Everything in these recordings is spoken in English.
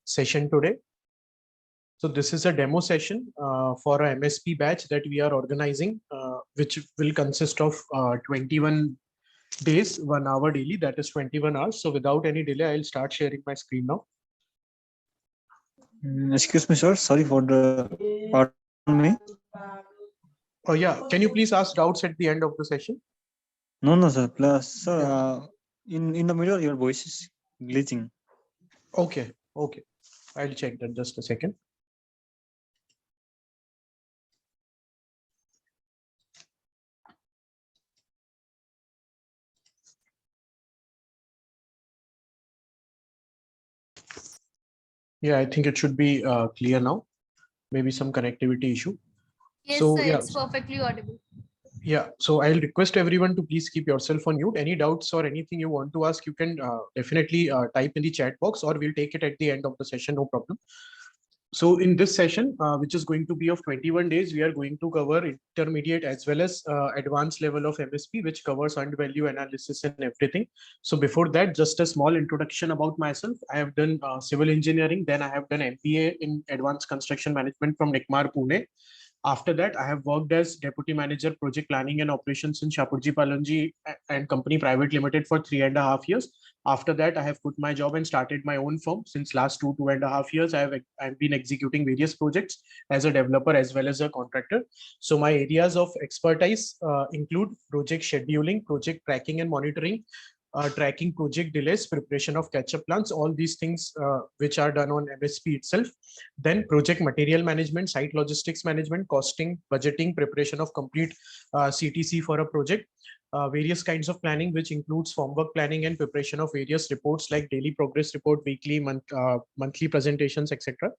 session today. So this is a demo session for a MSP batch that we are organizing, which will consist of 21 days, 1 hour daily, that is 21 hours. So without any delay, I'll start sharing my screen now. Excuse me, sir. Sorry for the pardon me. Oh yeah, can you please ask doubts at the end of the session? No, sir. Plus, sir, Yeah. in the middle, your voice is glitching. Okay, okay. I'll check that just a second. Yeah, I think it should be clear now. Maybe some connectivity issue. Yes, So, sir, yeah. it's perfectly audible. Yeah, so I'll request everyone to please keep yourself on mute. Any doubts or anything you want to ask, you can definitely type in the chat box, or we'll take it at the end of the session, no problem. So in this session, which is going to be of 21 days, we are going to cover intermediate as well as advanced level of MSP, which covers earned value analysis and everything. So before that, just a small introduction about myself. I have done civil engineering, then I have done MBA in advanced construction management from NICMAR Pune. After that, I have worked as Deputy Manager Project Planning and Operations in Shapoorji Pallonji and Company Private Limited for 3.5 years. After that, I have quit my job and started my own firm. Since last 2.5 years, I've been executing various projects as a developer as well as a contractor. So my areas of expertise include project scheduling, project tracking and monitoring, tracking project delays, preparation of catch-up plans, all these things which are done on MSP itself. Then project material management, site logistics management, costing, budgeting, preparation of complete CTC for a project, various kinds of planning, which includes formwork planning and preparation of various reports like daily progress report, weekly, monthly presentations, etc.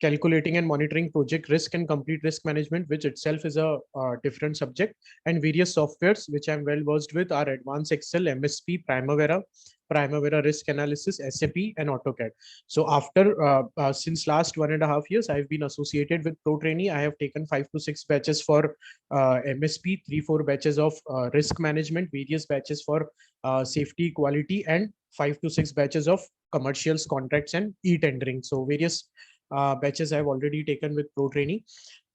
Calculating and monitoring project risk and complete risk management, which itself is a different subject, and various softwares which I'm well versed with are Advanced Excel, MSP, Primavera Risk Analysis, SAP, and AutoCAD. So after since last 1.5 years, I've been associated with ProTrainee. I have taken 5 to 6 batches for MSP, 3-4 batches of risk management, various batches for safety, quality, and 5 to 6 batches of commercials, contracts, and e-tendering. So various batches I've already taken with ProTrainee.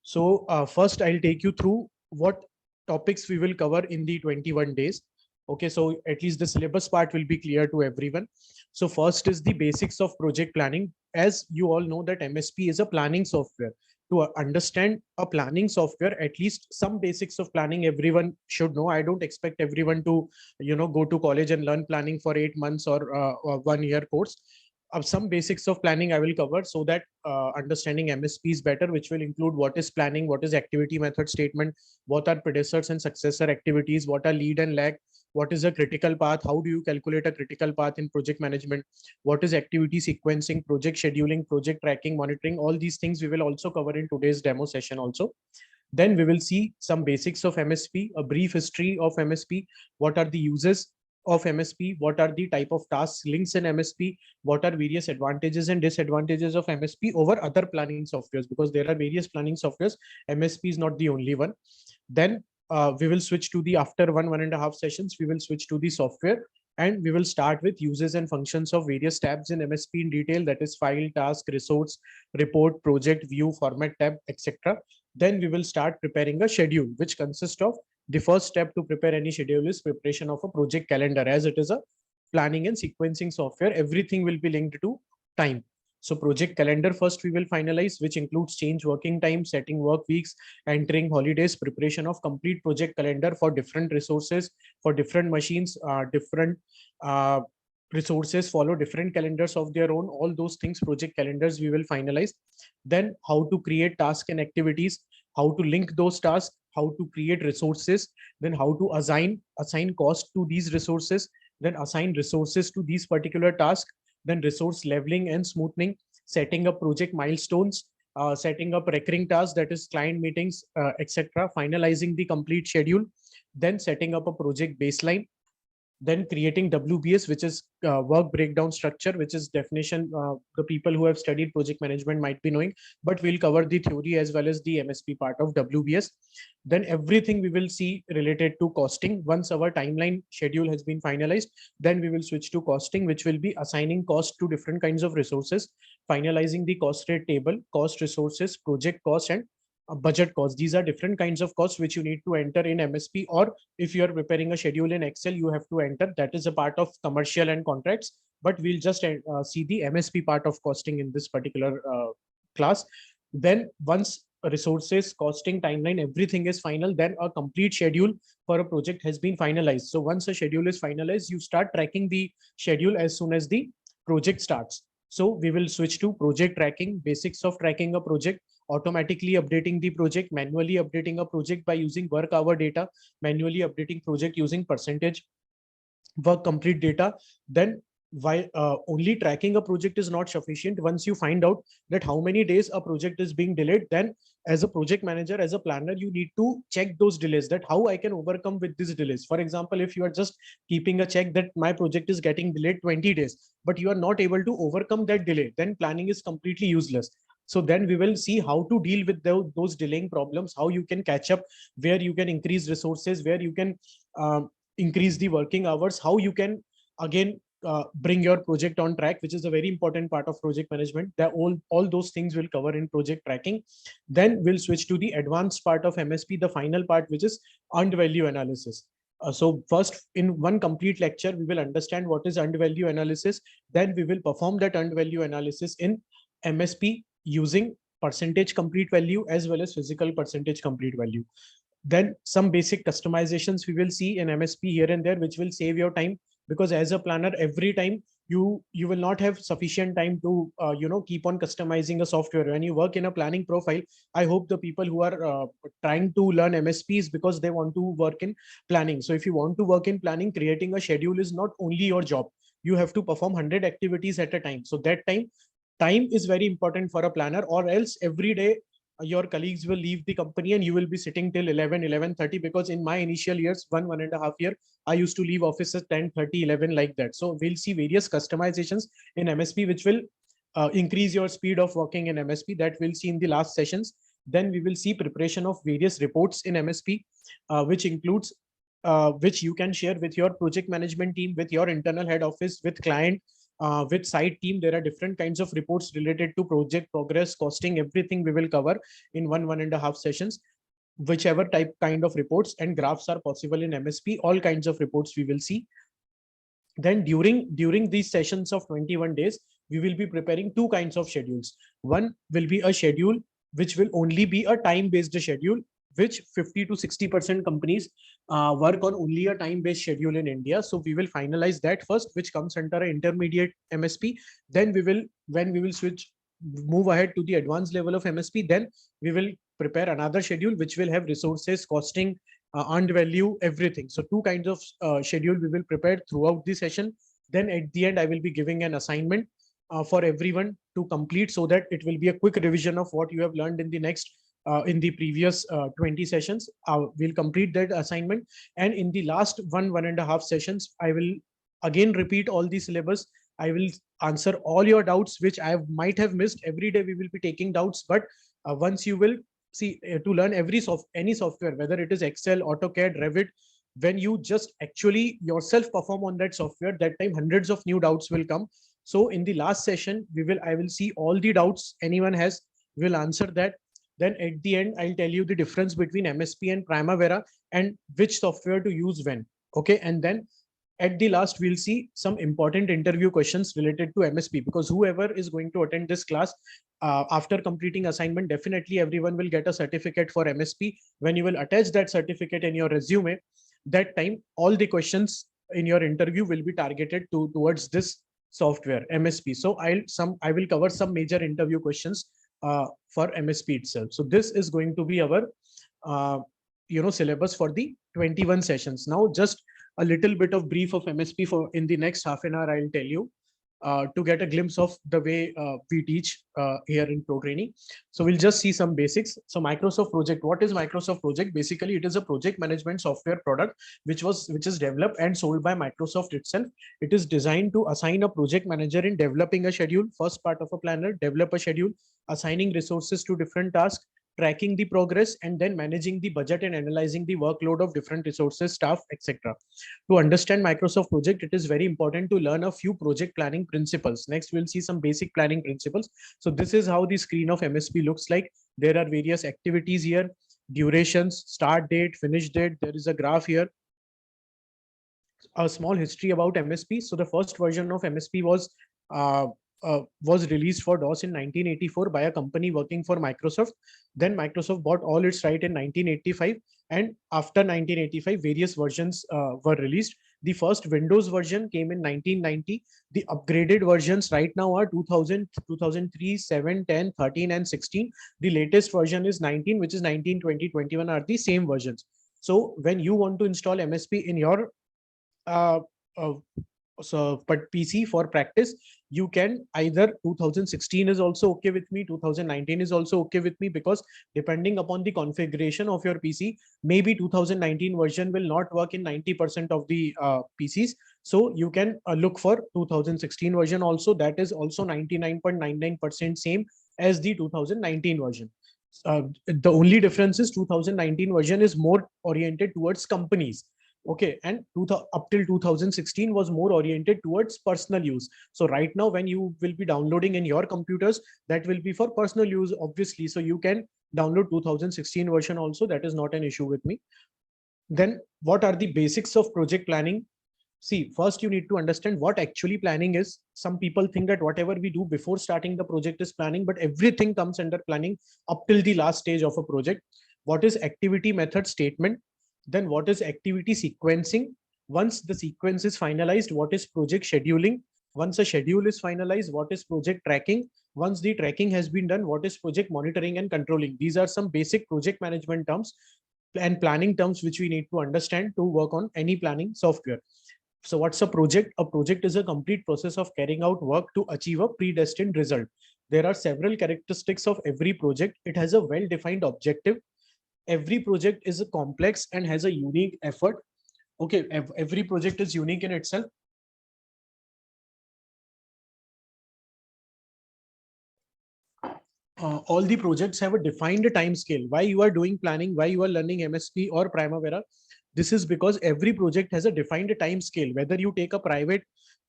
So first I'll take you through what topics we will cover in the 21 days. Okay, so at least the syllabus part will be clear to everyone. So first is the basics of project planning. As you all know that MSP is a planning software. To understand a planning software, at least some basics of planning everyone should know. I don't expect everyone to, go to college and learn planning for 8 months or 1 year course. Some basics of planning I will cover, so that understanding MSP is better, which will include what is planning, what is activity method statement, what are predecessors and successor activities, what are lead and lag, what is a critical path, how do you calculate a critical path in project management, what is activity sequencing, project scheduling, project tracking, monitoring. All these things we will also cover in today's demo session also. Then we will see some basics of MSP, a brief history of MSP, what are the uses of MSP, what are the type of tasks links in MSP, what are various advantages and disadvantages of MSP over other planning softwares, because there are various planning softwares. MSP is not the only one. Then we will switch to the, after 1.5 sessions, we will switch to the software, and we will start with uses and functions of various tabs in MSP in detail, that is file, task, resource, report, project, view, format tab, etc. Then we will start preparing a schedule, which consists of, the first step to prepare any schedule is preparation of a project calendar. As it is a planning and sequencing software, everything will be linked to time. So project calendar first we will finalize, which includes change working time, setting work weeks, entering holidays, preparation of complete project calendar for different resources, for different machines, different resources follow different calendars of their own. All those things, project calendars, we will finalize. Then how to create tasks and activities, how to link those tasks, how to create resources, then how to assign cost to these resources, then assign resources to these particular tasks, then resource leveling and smoothing, setting up project milestones, setting up recurring tasks, that is client meetings, etc., finalizing the complete schedule, then setting up a project baseline, Then creating WBS, which is work breakdown structure, which is definition the people who have studied project management might be knowing, but we'll cover the theory as well as the MSP part of WBS. Then everything we will see related to costing. Once our timeline schedule has been finalized, then we will switch to costing, which will be assigning cost to different kinds of resources, finalizing the cost rate table, cost resources, project cost, and budget cost. These are different kinds of costs which you need to enter in MSP, or if you are preparing a schedule in Excel, you have to enter. That is a part of commercial and contracts, but we'll just see the MSP part of costing in this particular class. Then once resources, costing, timeline, everything is final, then a complete schedule for a project has been finalized. So once a schedule is finalized, you start tracking the schedule as soon as the project starts. So we will switch to project tracking, basics of tracking a project, automatically updating the project, manually updating a project by using work hour data, manually updating project using percentage work complete data. Then why only tracking a project is not sufficient. Once you find out that how many days a project is being delayed, then as a project manager, as a planner, you need to check those delays, that how I can overcome with these delays. For example, if you are just keeping a check that my project is getting delayed 20 days, but you are not able to overcome that delay, then planning is completely useless. So then we will see how to deal with those delaying problems, how you can catch up, where you can increase resources, where you can increase the working hours, how you can again bring your project on track, which is a very important part of project management. That all those things will cover in project tracking. Then we'll switch to the advanced part of MSP, the final part, which is earned value analysis. So first, in one complete lecture, we will understand what is earned value analysis. Then we will perform that earned value analysis in MSP using percentage complete value as well as physical percentage complete value. Then some basic customizations we will see in MSP here and there, which will save your time, because as a planner, every time you will not have sufficient time to keep on customizing a software. When you work in a planning profile, I hope the people who are trying to learn MSP is because they want to work in planning. So if you want to work in planning, creating a schedule is not only your job. You have to perform 100 activities at a time. So that time is very important for a planner, or else every day your colleagues will leave the company and you will be sitting till 11:30, because in my initial years, 1.5 year, I used to leave office at 10:30, 11, like that. So we'll see various customizations in MSP which will increase your speed of working in MSP. That we'll see in the last sessions. Then we will see preparation of various reports in MSP, which includes which you can share with your project management team, with your internal head office, with client, with site team. There are different kinds of reports related to project progress, costing, everything we will cover in 1.5 sessions. Whichever kind of reports and graphs are possible in MSP, all kinds of reports we will see. Then during these sessions of 21 days, we will be preparing two kinds of schedules. One will be a schedule which will only be a time-based schedule, which 50 to 60% companies work on only a time-based schedule in India. So we will finalize that first, which comes under an intermediate MSP. Then when we will move ahead to the advanced level of MSP, then we will prepare another schedule which will have resources, costing, earned value, everything. So two kinds of schedule we will prepare throughout the session. Then at the end, I will be giving an assignment for everyone to complete, so that it will be a quick revision of what you have learned in the previous 20 sessions. We'll complete that assignment. And in the last 1.5 sessions, I will again repeat all the syllabus. I will answer all your doubts, which I might have missed. Every day we will be taking doubts, but once you will see, to learn any software, whether it is Excel, AutoCAD, Revit, when you just actually yourself perform on that software, that time hundreds of new doubts will come. So in the last session, I will see all the doubts anyone has, will answer that. Then at the end, I'll tell you the difference between MSP and Primavera and which software to use when. Okay. And then at the last, we'll see some important interview questions related to MSP, because whoever is going to attend this class after completing assignment, definitely everyone will get a certificate for MSP. When you will attach that certificate in your resume, that time all the questions in your interview will be targeted towards this software MSP. So I will cover some major interview questions for MSP itself. So this is going to be our syllabus for the 21 sessions. Now just a little bit of brief of MSP for in the next half an hour, I'll tell you. to get a glimpse of the way we teach here in Pro Training. So we'll just see some basics. So Microsoft Project, what is Microsoft Project? Basically, it is a project management software product which is developed and sold by Microsoft itself. It is designed to assign a project manager in developing a schedule, first part of a planner, develop a schedule, assigning resources to different tasks, tracking the progress, and then managing the budget and analyzing the workload of different resources, staff, etc. To understand Microsoft Project, it is very important to learn a few project planning principles. Next, we'll see some basic planning principles. So this is how the screen of MSP looks like. There are various activities here, durations, start date, finish date. There is a graph here. A small history about MSP. So the first version of MSP was released for DOS in 1984 by a company working for Microsoft. Then Microsoft bought all its right in 1985, and after 1985, various versions were released. The first Windows version came in 1990. The upgraded versions right now are 2000, 2003, 7, 10, 13, and 16. The latest version is 19, which is 19, 20, 21 are the same versions. So when you want to install MSP in your but PC for practice, you can either 2016 is also okay with me, 2019 is also okay with me, because depending upon the configuration of your PC, maybe 2019 version will not work in 90% of the PCs. So you can look for 2016 version also. That is also 99.99% same as the 2019 version. The only difference is 2019 version is more oriented towards companies. Okay, and up till 2016 was more oriented towards personal use. So right now, when you will be downloading in your computers, that will be for personal use, obviously. So you can download 2016 version also. That is not an issue with me. Then what are the basics of project planning? See, first you need to understand what actually planning is. Some people think that whatever we do before starting the project is planning, but everything comes under planning up till the last stage of a project. What is activity method statement? Then what is activity sequencing? Once the sequence is finalized, what is project scheduling? Once a schedule is finalized, what is project tracking? Once the tracking has been done, what is project monitoring and controlling? These are some basic project management terms and planning terms which we need to understand to work on any planning software. So what's a project? A project is a complete process of carrying out work to achieve a predestined result. There are several characteristics of every project. It has a well-defined objective. Every project is a complex and has a unique effort. Okay, every project is unique in itself. All the projects have a defined time scale. Why you are doing planning, why you are learning MSP or Primavera? This is because every project has a defined time scale. Whether you take a private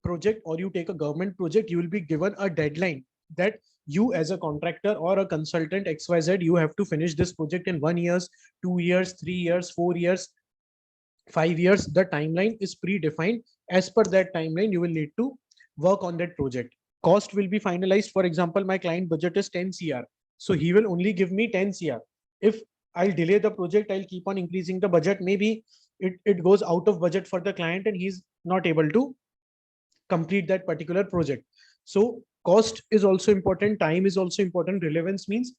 project or you take a government project, you will be given a deadline that you as a contractor or a consultant XYZ, you have to finish this project in 1 year, 2 years, 3 years, 4 years, 5 years. The timeline is predefined. As per that timeline, you will need to work on that project. Cost will be finalized. For example, my client budget is 10 CR. So he will only give me 10 CR. If I'll delay the project, I'll keep on increasing the budget. Maybe it goes out of budget for the client and he's not able to complete that particular project. So cost is also important. Time is also important. Relevance means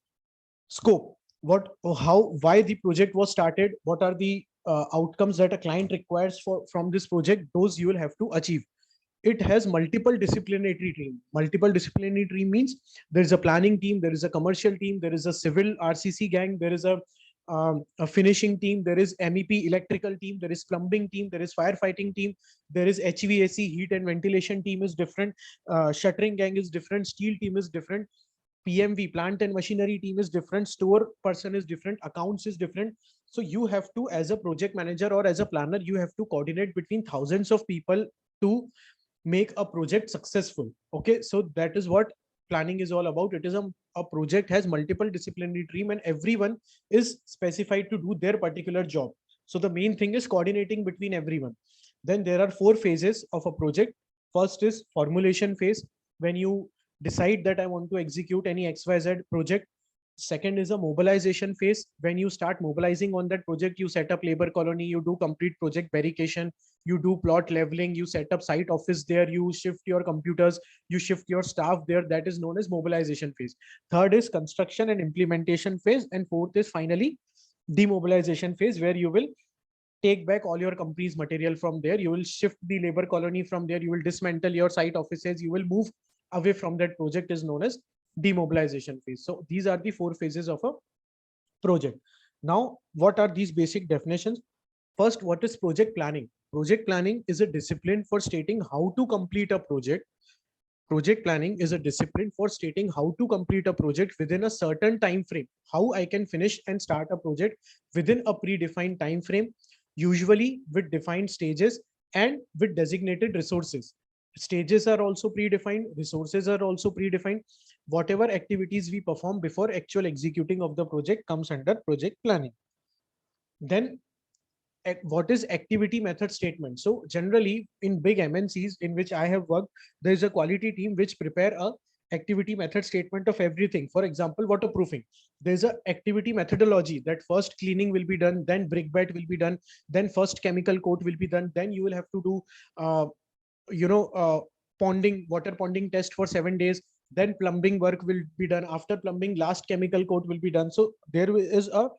scope. What, how, why the project was started. What are the outcomes that a client requires from this project? Those you will have to achieve. It has multiple disciplinary team. Multiple disciplinary team means there is a planning team, there is a commercial team, there is a civil RCC gang, there is a finishing team, there is MEP electrical team, there is plumbing team, there is firefighting team, there is HVAC heat and ventilation team is different, shuttering gang is different, steel team is different, PMV plant and machinery team is different, store person is different, accounts is different. So you have to, as a project manager or as a planner, you have to coordinate between thousands of people to make a project successful. Okay, so that is what planning is all about. It is a project has multiple disciplinary team and everyone is specified to do their particular job. So the main thing is coordinating between everyone. Then there are 4 phases of a project. First is formulation phase, when you decide that I want to execute any XYZ project. Second is a mobilization phase. When you start mobilizing on that project, you set up labor colony, you do complete project verification, you do plot leveling, you set up site office there, you shift your computers, you shift your staff there. That is known as mobilization phase. Third is construction and implementation phase. And fourth is finally demobilization phase, where you will take back all your company's material from there. You will shift the labor colony from there. You will dismantle your site offices. You will move away from that project, is known as demobilization phase. So these are the 4 phases of a project. Now, what are these basic definitions? First, what is project planning? Project planning is a discipline for stating how to complete a project. Project planning is a discipline for stating how to complete a project within a certain time frame. How I can finish and start a project within a predefined time frame, usually with defined stages and with designated resources. Stages are also predefined, resources are also predefined. Whatever activities we perform before actual executing of the project comes under project planning. Then what is activity method statement? So generally in big MNCs in which I have worked, there is a quality team which prepare a activity method statement of everything. For example, waterproofing. There's a activity methodology that first cleaning will be done, then brick bat will be done, then first chemical coat will be done, then you will have to do ponding, water ponding test for 7 days, then plumbing work will be done. After plumbing, last chemical coat will be done. So there is a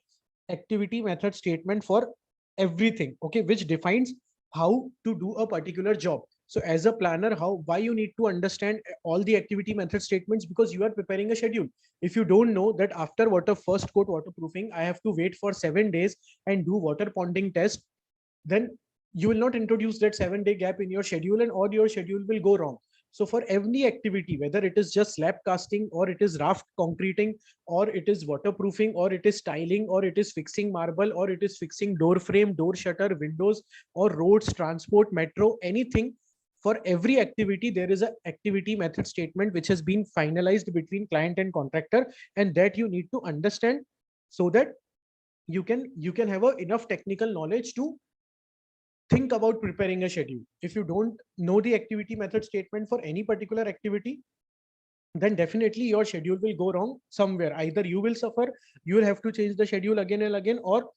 activity method statement for everything, okay, which defines how to do a particular job. So as a planner, why you need to understand all the activity method statements? Because you are preparing a schedule. If you don't know that after first coat waterproofing, I have to wait for 7 days and do water ponding test, then you will not introduce that 7-day gap in your schedule, and all your schedule will go wrong. So for every activity, whether it is just slab casting, or it is raft concreting, or it is waterproofing, or it is tiling, or it is fixing marble, or it is fixing door frame, door shutter, windows, or roads, transport, metro, anything, for every activity, there is an activity method statement which has been finalized between client and contractor, and that you need to understand so that you can have enough technical knowledge to think about preparing a schedule. If you don't know the activity method statement for any particular activity, then definitely your schedule will go wrong somewhere. Either you will suffer, you will have to change the schedule again and again, or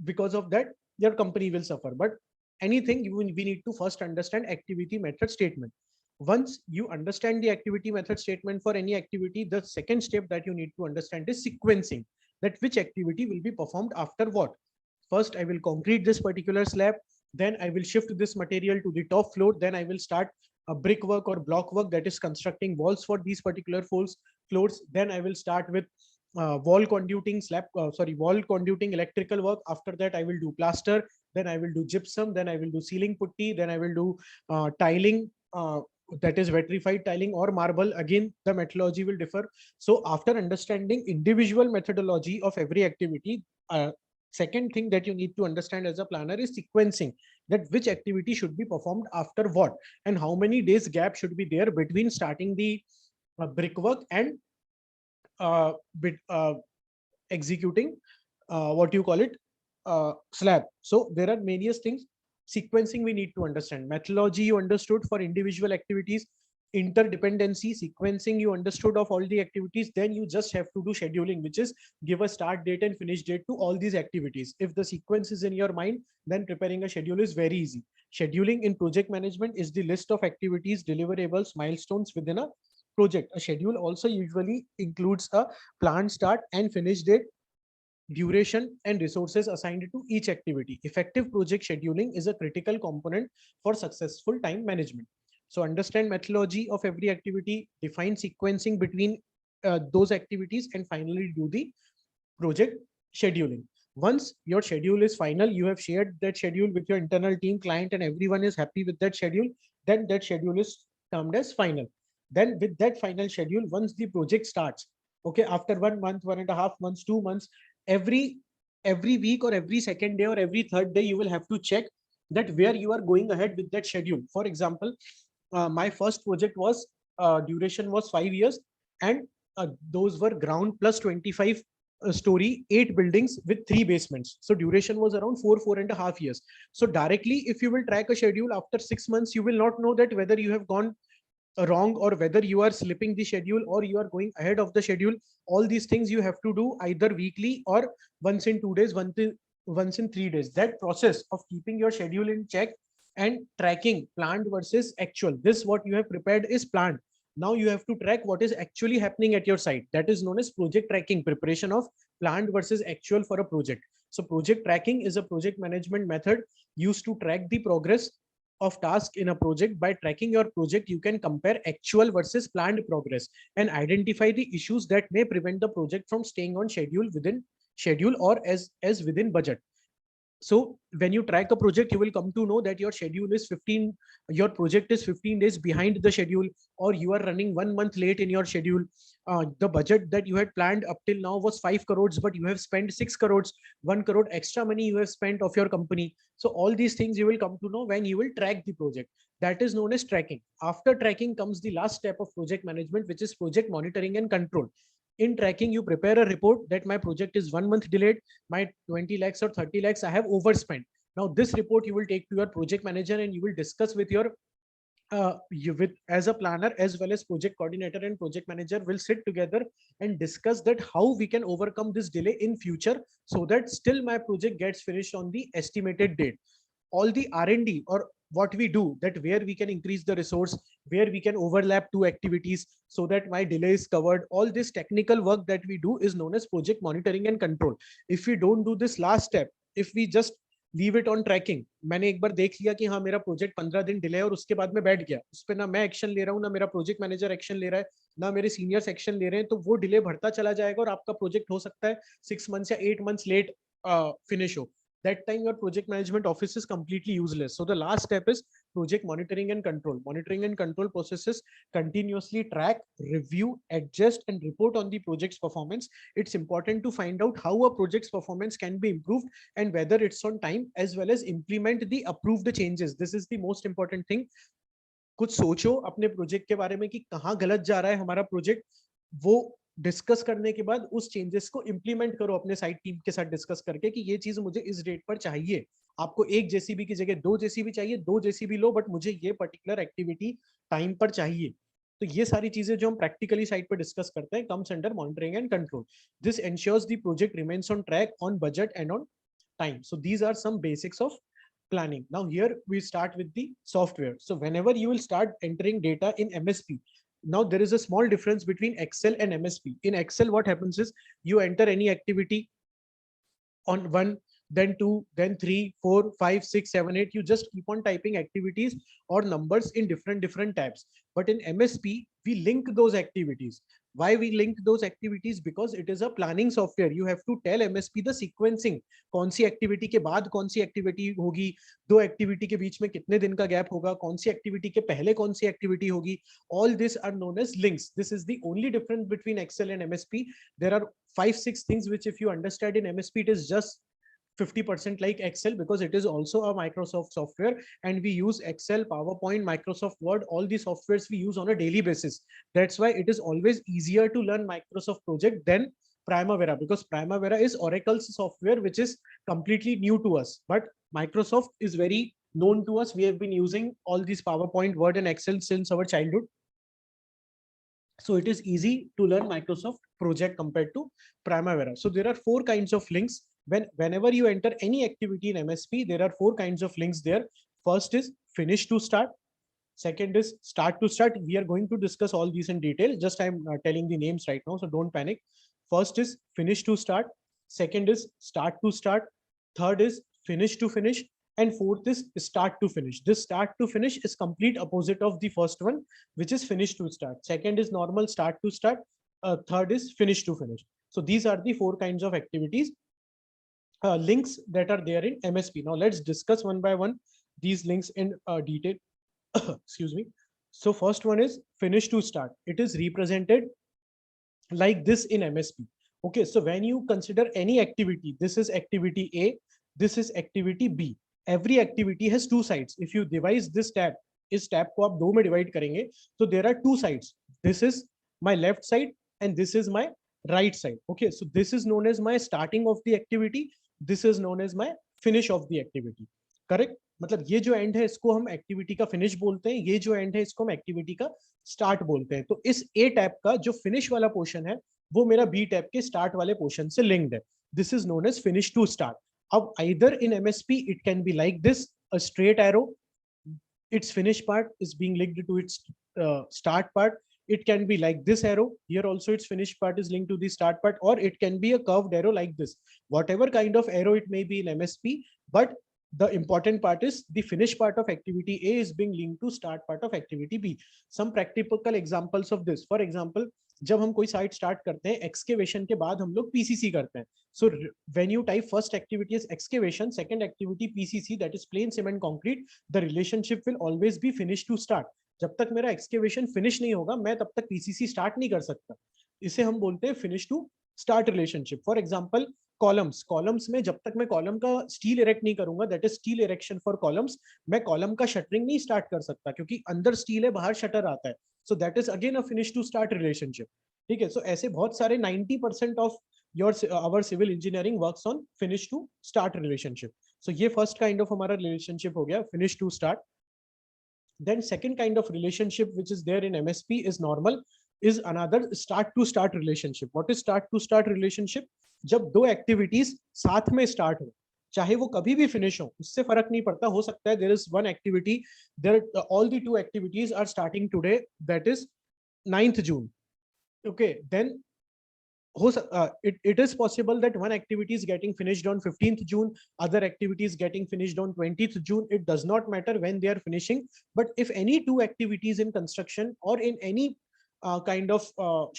because of that, your company will suffer. But anything, we need to first understand activity method statement. Once you understand the activity method statement for any activity, the second step that you need to understand is sequencing, that which activity will be performed after what. First, I will concrete this particular slab, then I will shift this material to the top floor, then I will start a brickwork or block work, that is constructing walls for these particular floors. Then I will start with wall conduiting wall conduiting electrical work. After that, I will do plaster, then I will do gypsum, then I will do ceiling putty, then I will do tiling, that is vitrified tiling or marble. Again, the methodology will differ. So after understanding individual methodology of every activity, second thing that you need to understand as a planner is sequencing, that which activity should be performed after what, and how many days gap should be there between starting the brickwork and executing what you call it, slab. So there are various things. Sequencing we need to understand. Methodology you understood for individual activities. Interdependency, sequencing you understood of all the activities. Then you just have to do scheduling, which is give a start date and finish date to all these activities. If the sequence is in your mind, then preparing a schedule is very easy. Scheduling in project management is the list of activities, deliverables, milestones within a project. A schedule also usually includes a planned start and finish date, duration, and resources assigned to each activity. Effective project scheduling is a critical component for successful time management. So understand methodology of every activity, define sequencing between those activities, and finally do the project scheduling. Once your schedule is final, you have shared that schedule with your internal team, client, and everyone is happy with that schedule, then that schedule is termed as final. Then with that final schedule, once the project starts, okay, after 1 month, 1.5 months, 2 months, every week or every second day or every third day, you will have to check that where you are going ahead with that schedule. For example, my first project was duration was 5 years, and those were ground plus 25 story, 8 buildings with 3 basements. So duration was around 4.5 years. So directly, if you will track a schedule after 6 months, you will not know that whether you have gone wrong or whether you are slipping the schedule or you are going ahead of the schedule. All these things you have to do either weekly or once in 2 days, once in 3 days. That process of keeping your schedule in check and tracking planned versus actual, this what you have prepared is planned. Now you have to track what is actually happening at your site. That is known as project tracking, preparation of planned versus actual for a project. So project tracking is a project management method used to track the progress of task in a project. By tracking your project, you can compare actual versus planned progress and identify the issues that may prevent the project from staying on schedule or as within budget. So when you track a project, you will come to know that your schedule is 15, your project is 15 days behind the schedule, or you are running 1 month late in your schedule. The budget that you had planned up till now was 5 crores, but you have spent 6 crores, 1 crore extra money you have spent of your company. So all these things you will come to know when you will track the project. That is known as tracking. After tracking comes the last step of project management, which is project monitoring and control. In tracking, you prepare a report that my project is 1 month delayed, my 20 lakhs or 30 lakhs I have overspent. Now this report you will take to your project manager and you will discuss with your as a planner as well as project coordinator and project manager will sit together and discuss that how we can overcome this delay in future, so that still my project gets finished on the estimated date. All the R&D or what we do, that where we can increase the resource, where we can overlap two activities so that my delay is covered, all this technical work that we do is known as project monitoring and control. If we don't do this last step, if we just leave it on tracking, मैंने एक बार देख लिया कि हाँ मेरा project 15 दिन delay है और उसके बाद मैं बैठ गया, उस पर ना मैं एक्शन ले रहा हूँ, ना मेरा प्रोजेक्ट मैनेजर एक्शन ले रहा है, ना मेरे सीनियर्स एक्शन ले रहे हैं, तो वो डिले बढ़ता चला जाएगा और आपका प्रोजेक्ट हो सकता है 6 months या 8 months लेट फिनिश हो. That time your project management office is completely useless. So the last step is project monitoring and control. Monitoring and control processes continuously track, review, adjust, and report on the project's performance. It's important to find out how a project's performance can be improved and whether it's on time, as well as implement the approved changes. This is the most important thing. कुछ सोचो अपने project के बारे में कि कहाँ गलत जा रहा है हमारा प्रोजेक्ट, वो डिस्कस करने के बाद उस चेंजेस को इंप्लीमेंट करो अपने साइट टीम के साथ डिस्कस करके कि ये चीज मुझे इस डेट पर चाहिए. आपको एक जेसीबी की जगह 2 जेसीबी चाहिए, 2 जेसीबी लो, बट मुझे ये पर्टिकुलर एक्टिविटी टाइम पर चाहिए. तो ये सारी चीजें जो हम प्रैक्टिकली साइट पर डिस्कस करते हैं comes under monitoring and control. This ensures the project remains on track, on budget and on time. So these are some basics of planning. Now here we start with the software. So whenever you will start entering data in MSP, now there is a small difference between Excel and MSP. In Excel, what happens is you enter any activity on 1, then 2, then 3, 4, 5, 6, 7, 8. You just keep on typing activities or numbers in different tabs. But in MSP, we link those activities. Why we link those activities? Because it is a planning software. You have to tell MSP the sequencing. कौन सी activity के बाद कौन सी activity होगी, 2 activity के बीच में कितने दिन का गैप होगा, कौन सी एक्टिविटी के पहले कौन सी एक्टिविटी होगी. All this are known as links. This is the only difference between Excel and MSP. There are 5-6 things which if you understand in MSP, it is just 50% like Excel, because it is also a Microsoft software and we use Excel, PowerPoint, Microsoft Word, all the softwares we use on a daily basis. That's why it is always easier to learn Microsoft project than Primavera, because Primavera is Oracle's software, which is completely new to us, but Microsoft is very known to us. We have been using all these PowerPoint, Word and Excel since our childhood. So it is easy to learn Microsoft project compared to Primavera. So there are 4 kinds of links. Whenever you enter any activity in MSP, there are 4 kinds of links there. First is finish to start. Second is start to start. We are going to discuss all these in detail. Just I'm telling the names right now, so don't panic. First is finish to start. Second is start to start. Third is finish to finish. And fourth is start to finish. This start to finish is complete opposite of the first one, which is finish to start. Second is normal start to start. Third is finish to finish. So these are the 4 kinds of activities. Links that are there in MSP. Now let's discuss one by one these links in detail. Excuse me. So first one is finish to start. It is represented like this in MSP. Okay, so when you consider any activity, this is activity A, this is activity B. Every activity has 2 sides. If you divide this tab, इस tab को आप 2 में divide करेंगे, so there are 2 sides. This is my left side and this is my right side. Okay, so this is known as my starting of the activity. This is known as my finish of the activity. Correct? मतलब ये जो and है इसको हम activity का finish बोलते हैं, ये जो एंड है इसको हम एक्टिविटी का स्टार्ट बोलते हैं. तो इस ए टैब का जो फिनिश वाला पोर्शन है वो मेरा बी टैब के स्टार्ट वाले पोर्शन से लिंक्ड है. This is known as finish to start. अब either in MSP it can be like this, a straight arrow, its finish part is being linked to its start part, it can be like this arrow. Here also its finished part is linked to the start part, or it can be a curved arrow like this. Whatever kind of arrow it may be in MSP, but the important part is the finished part of activity A is being linked to start part of activity B. Some practical examples of this. For example, जब हम कोई site start करते हैं, excavation के बाद हम लोग PCC करते हैं. So when you type first activity is excavation, second activity PCC, that is plain cement concrete, the relationship will always be finish to start. जब तक मेरा एक्सकेवेशन फिनिश नहीं होगा, मैं तब तक पीसीसी स्टार्ट नहीं कर सकता. इसे हम बोलते हैं finish to start relationship. For example columns में जब तक मैं कॉलम का स्टील इरेक्ट नहीं करूंगा, that is steel erection for columns, मैं कॉलम का शटरिंग नहीं स्टार्ट कर सकता, क्योंकि अंदर स्टील है, बाहर शटर आता है. So that is again a finish to start relationship. ठीक है. सो ऐसे बहुत सारे 90% of our civil engineering works on finish to start relationship. So ये first kind of हमारा relationship हो गया, finish to start. Then second kind of relationship which is there in MSP is normal, is another start to start relationship. What is start to start relationship? जब दो activities साथ में start हो, चाहे वो कभी भी finish हो, उससे फर्क नहीं पड़ता. हो सकता है there is one activity, there all the two activities are starting today, that is 9th June. Okay, then it is possible that one activity is getting finished on 15th June, other activity is getting finished on 20th June. It does not matter when they are finishing, but if any two activities in construction or in any kind of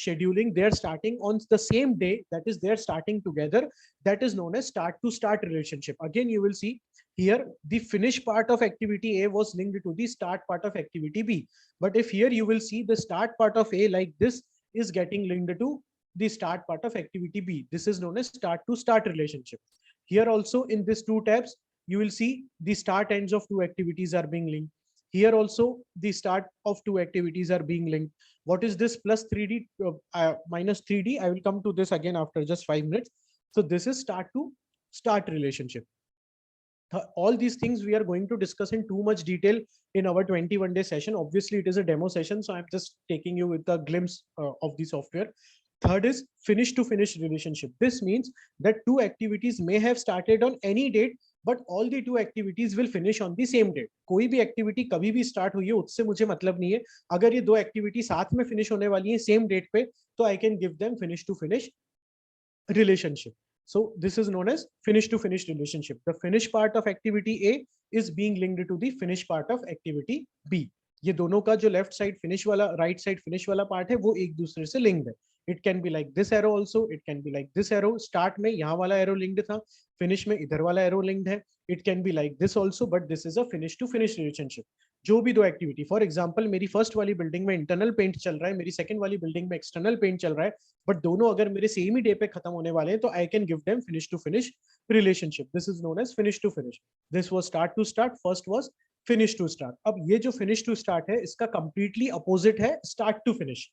scheduling, they are starting on the same day, that is they are starting together, that is known as start to start relationship. Again, you will see here the finish part of activity A was linked to the start part of activity B, but if here you will see the start part of A like this is getting linked to the start part of activity B. This is known as start to start relationship. Here also in these two tabs, you will see the start ends of two activities are being linked. Here also the start of two activities are being linked. What is this plus 3D minus 3D? I will come to this again after just 5 minutes. So this is start to start relationship. All these things we are going to discuss in too much detail in our 21-day session. Obviously it is a demo session, so I'm just taking you with a glimpse of the software. Third is finish to finish relationship. This means that two activities may have started on any date, but all the two activities will finish on the same date. कोई भी activity कभी भी start हुई है, उससे मुझे मतलब नहीं है. अगर ये दो activity साथ में finish होने वाली है same date पे, तो I can give them finish to finish relationship. So this is known as finish to finish relationship. The finish part of activity A is being linked to the finish part of activity B. ये दोनों का जो left side finish वाला, right side finish वाला part है, वो एक दूसरे से लिंक्ड है. It can be like this arrow also, it can be like this arrow. Start में यहाँ वाला एरो लिंक्ड था, फिनिश में इधर वाला एरो लिंक्ड है. It can be like this also, but this is a finish to finish relationship. जो भी दो एक्टिविटी, फॉर एग्जाम्पल मेरी फर्स्ट वाली बिल्डिंग में इंटरनल पेंट चल रहा है, मेरी सेकंड वाली बिल्डिंग में एक्सटर्नल पेंट चल रहा है, बट दोनों अगर मेरे सेम ही डे पे खत्म होने वाले हैं, तो I can give them finish to finish relationship. This is known as finish to finish. This was start to start, first was finish to start. अब ये जो फिनिश टू स्टार्ट है, इसका कंप्लीटली अपोजिट है start to finish.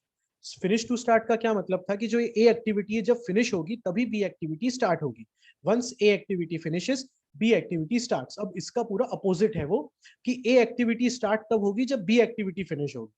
Finish to start का क्या मतलब था कि जो ए एक्टिविटी है जब फिनिश होगी तभी बी एक्टिविटी स्टार्ट होगी. Once A activity finishes, B activity starts. अब इसका पूरा अपोजिट है वो, कि ए एक्टिविटी स्टार्ट तब होगी जब बी एक्टिविटी फिनिश होगी.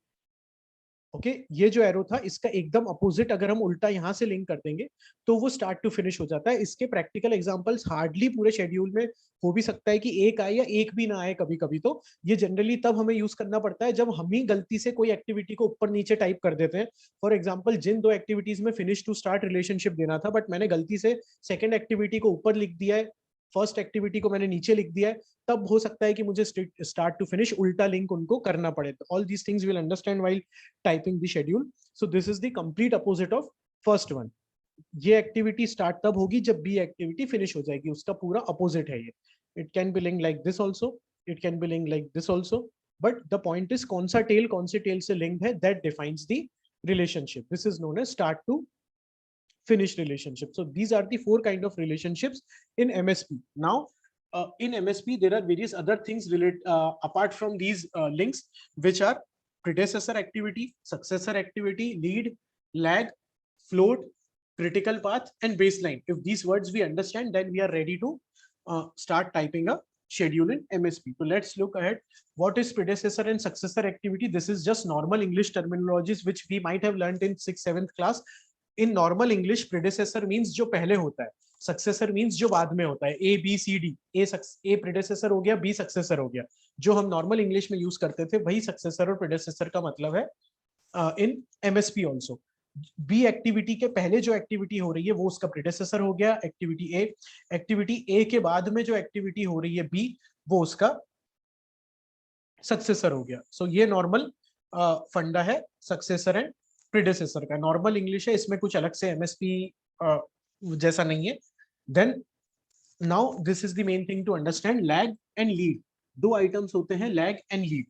ओके, ये जो एरो था इसका एकदम अपोजिट अगर हम उल्टा यहाँ से लिंक कर देंगे तो वो स्टार्ट टू फिनिश हो जाता है. इसके प्रैक्टिकल एग्जांपल्स हार्डली पूरे शेड्यूल में हो भी सकता है कि एक आए या एक भी ना आए कभी कभी. तो ये जनरली तब हमें यूज करना पड़ता है जब हम ही गलती से कोई एक्टिविटी को ऊपर नीचे टाइप कर देते हैं. फॉर एग्जाम्पल, जिन दो एक्टिविटीज में फिनिश टू स्टार्ट रिलेशनशिप देना था, बट मैंने गलती से सेकेंड एक्टिविटी को ऊपर लिख दिया है, फर्स्ट एक्टिविटी को मैंने नीचे लिख दिया है, तब हो सकता है कि मुझे स्टार्ट टू फिनिश उल्टा लिंक उनको करना पड़े. All these things will understand while typing the schedule. So this is the complete opposite of first one. ये एक्टिविटी स्टार्ट तब होगी जब बी एक्टिविटी फिनिश हो जाएगी, उसका पूरा अपोजिट है ये. It can be link like this also, it can be link like this also, but the point is कौन सा टेल कौन से टेल से लिंक्ड है, that defines the relationship. This is known as start to finish relationship. So these are the four kind of relationships in MSP. Now in MSP there are various other things related apart from these links, which are predecessor activity, successor activity, lead, lag, float, critical path and baseline. If these words we understand, then we are ready to start typing a schedule in MSP. So let's look ahead. What is predecessor and successor activity? This is just normal English terminologies which we might have learned in 6th 7th class. In normal English, predecessor means जो पहले होता है, successor means जो बाद में होता है. A B C D, A predecessor हो गया, B successor हो गया. जो हम normal English में use करते थे, वही successor और predecessor का मतलब है. इन एमएसपी ऑल्सो। बी एक्टिविटी के पहले जो एक्टिविटी हो रही है वो उसका प्रीडेसेसर हो गया एक्टिविटी ए, एक्टिविटी ए के बाद में जो एक्टिविटी हो रही है बी वो उसका सक्सेसर हो गया। सो ये नॉर्मल फंडा है सक्सेसर एंड प्रीडेसेसर का, नॉर्मल इंग्लिश है, इसमें कुछ अलग से एमएसपी जैसा नहीं है। Then now this is the main thing to understand, lag and lead, दो आइटम्स होते हैं लैग एंड लीड।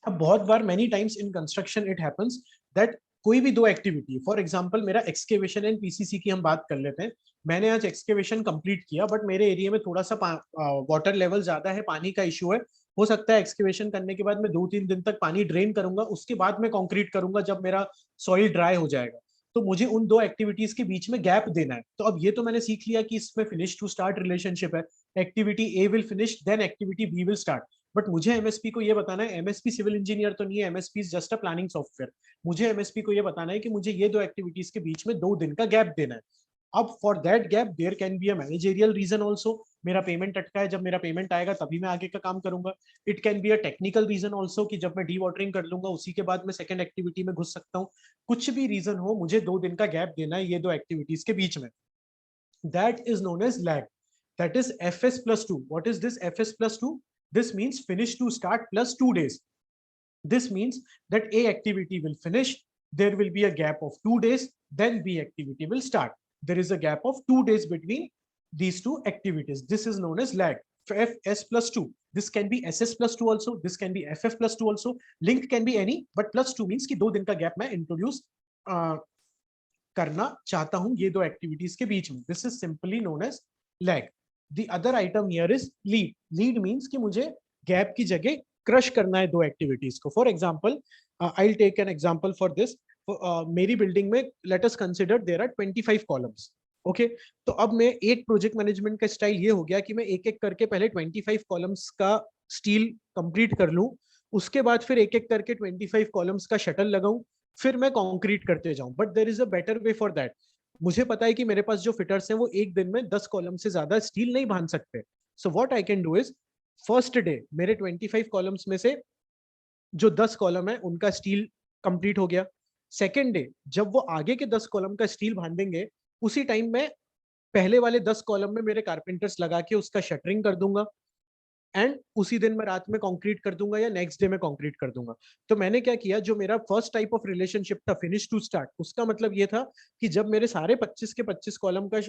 अब बहुत बार many times in construction it happens that कोई भी दो एक्टिविटी, फॉर एग्जांपल मेरा एक्सकेवेशन एंड पीसीसी की हम बात कर लेते हैं, मैंने आज एक्सकेवेशन कंप्लीट किया बट मेरे एरिया में थोड़ा सा वाटर लेवल ज्यादा है, पानी का इशू है, हो सकता है एक्सकेवेशन करने के बाद मैं 2-3 दिन तक पानी ड्रेन करूंगा, उसके बाद मैं कंक्रीट करूंगा जब मेरा सॉइल ड्राई हो जाएगा, तो मुझे उन दो एक्टिविटीज के बीच में गैप देना है। तो अब ये तो मैंने सीख लिया कि इसमें फिनिश टू स्टार्ट रिलेशनशिप है, activity A will finish then activity B will start, but मुझे एमएसपी को ये बताना है, एमएसपी सिविल इंजीनियर तो नहीं है, MSP is just a planning software, मुझे एमएसपी को ये बताना है कि मुझे ये दो एक्टिविटीज के बीच में 2 दिन का गैप देना है। अब for that gap there can be a managerial reason also, मेरा पेमेंट अटका है, जब मेरा पेमेंट आएगा तभी मैं आगे का काम करूंगा। It can be a technical reason also कि जब मैं डी वाटरिंग कर लूंगा उसी के बाद मैं सेकंड एक्टिविटी में घुस सकता हूँ, कुछ भी रीजन हो मुझे 2 दिन का गैप देना है ये दो एक्टिविटीज के बीच में, that is known as lag, that is fs plus 2. What is this fs plus 2? This means finish to start plus 2 days. This means that A activity will finish, there will be a gap of 2 days, then B activity will start. There is a gap of 2 days between these two activities. This is known as lag. fs plus 2. This can be ss plus 2 also, this can be ff plus 2 also, link can be any, but plus 2 means कि 2 दिन का gap मैं introduce करना चाहता हूं ये दो activities के बीच में. This is simply known as lag. The other item here is lead. Lead means कि मुझे गैप की जगह क्रश करना है दो एक्टिविटीज को. For example I will take an example for this. मेरी बिल्डिंग में let us consider there are 25 columns. Okay, तो अब मैं एक प्रोजेक्ट मैनेजमेंट का स्टाइल ये हो गया कि मैं एक एक करके पहले 25 कॉलम्स का स्टील कंप्लीट कर लूं, उसके बाद फिर एक एक करके 25 कॉलम्स का शटल लगाऊं, फिर मैं कंक्रीट करते जाऊं. But there is a better way for that. मुझे पता है कि मेरे पास जो फिटर्स हैं वो एक दिन में 10 कॉलम से ज्यादा स्टील नहीं बांध सकते. So what I can do is, first day मेरे 25 कॉलम्स में से जो 10 कॉलम है उनका स्टील कंप्लीट हो गया. सेकेंड डे जब वो आगे के 10 कॉलम का स्टील बांधेंगे, उसी टाइम में पहले वाले 10 कॉलम में मेरे कारपेंटर्स लगा के उसका शटरिंग कर दूंगा, एंड उसी दिन मैं रात में कंक्रीट कर दूंगा या नेक्स्ट डे में कंक्रीट कर दूंगा. तो मैंने क्या किया, जो मेरा फर्स्ट टाइप ऑफ रिलेशनशिप था फिनिश टू स्टार्ट, उसका मतलब ये था कि जब मेरे सारे 25 के 25 कॉलम का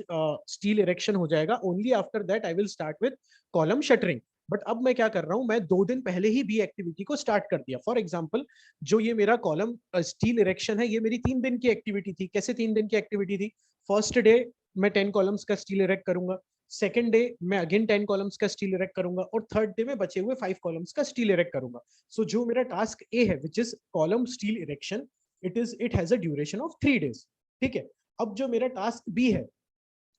स्टील इरेक्शन हो जाएगा, only after that I will start with column shuttering. But अब मैं क्या कर रहा हूं, मैं 2 दिन पहले ही बी एक्टिविटी को स्टार्ट कर दिया. फॉर एग्जाम्पल जो ये मेरा कॉलम स्टील इरेक्शन है, ये मेरी 3 दिन की एक्टिविटी थी. कैसे 3 दिन की एक्टिविटी थी? फर्स्ट डे मैं 10 कॉलम्स का स्टील इरेक्ट करूंगा, सेकेंड डे मैं अगेन 10 कॉलम्स का स्टील इरेक्ट करूंगा, और थर्ड डे में बचे हुए 5 कॉलम्स का स्टील इरेक्ट करूंगा. सो जो मेरा टास्क ए है which is column steel erection, it has a duration of 3 days. ठीक है. अब जो मेरा टास्क बी है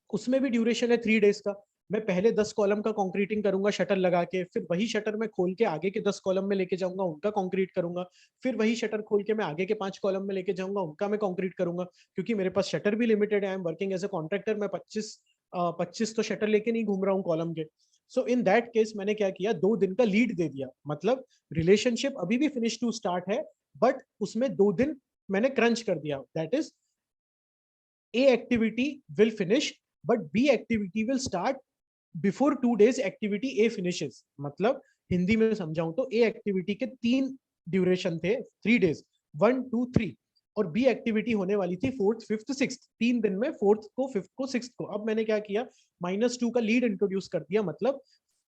उसमें भी ड्यूरेशन है 3 days का. मैं पहले 10 कॉलम का कंक्रीटिंग करूंगा शटर लगा के, फिर वही शटर में खोल के आगे के 10 कॉलम में लेके जाऊंगा, उनका कंक्रीट करूंगा, फिर वही शटर खोल के मैं आगे के 5 कॉलम में लेके जाऊंगा, उनका मैं कंक्रीट करूंगा. क्योंकि मेरे पास शटर भी लिमिटेड है, I am working as a contractor, मैं 25 तो शटर लेके नहीं घूम रहा हूँ कॉलम के. सो इन दैट केस मैंने क्या किया, 2 दिन का लीड दे दिया. मतलब रिलेशनशिप अभी भी फिनिश टू स्टार्ट है, बट उसमें 2 दिन मैंने क्रंच कर दिया. That is A activity will finish, but B activity will start before 2 days activity A finishes. मतलब हिंदी में समझाऊं तो A activity के 3 ड्यूरेशन थे, 3 days, 1, 2, 3, और B एक्टिविटी होने वाली थी 4th, 5th, 6th. 3 दिन में 4th को, 5th को, 6th को. अब मैंने क्या किया, -2 का लीड इंट्रोड्यूस कर दिया. मतलब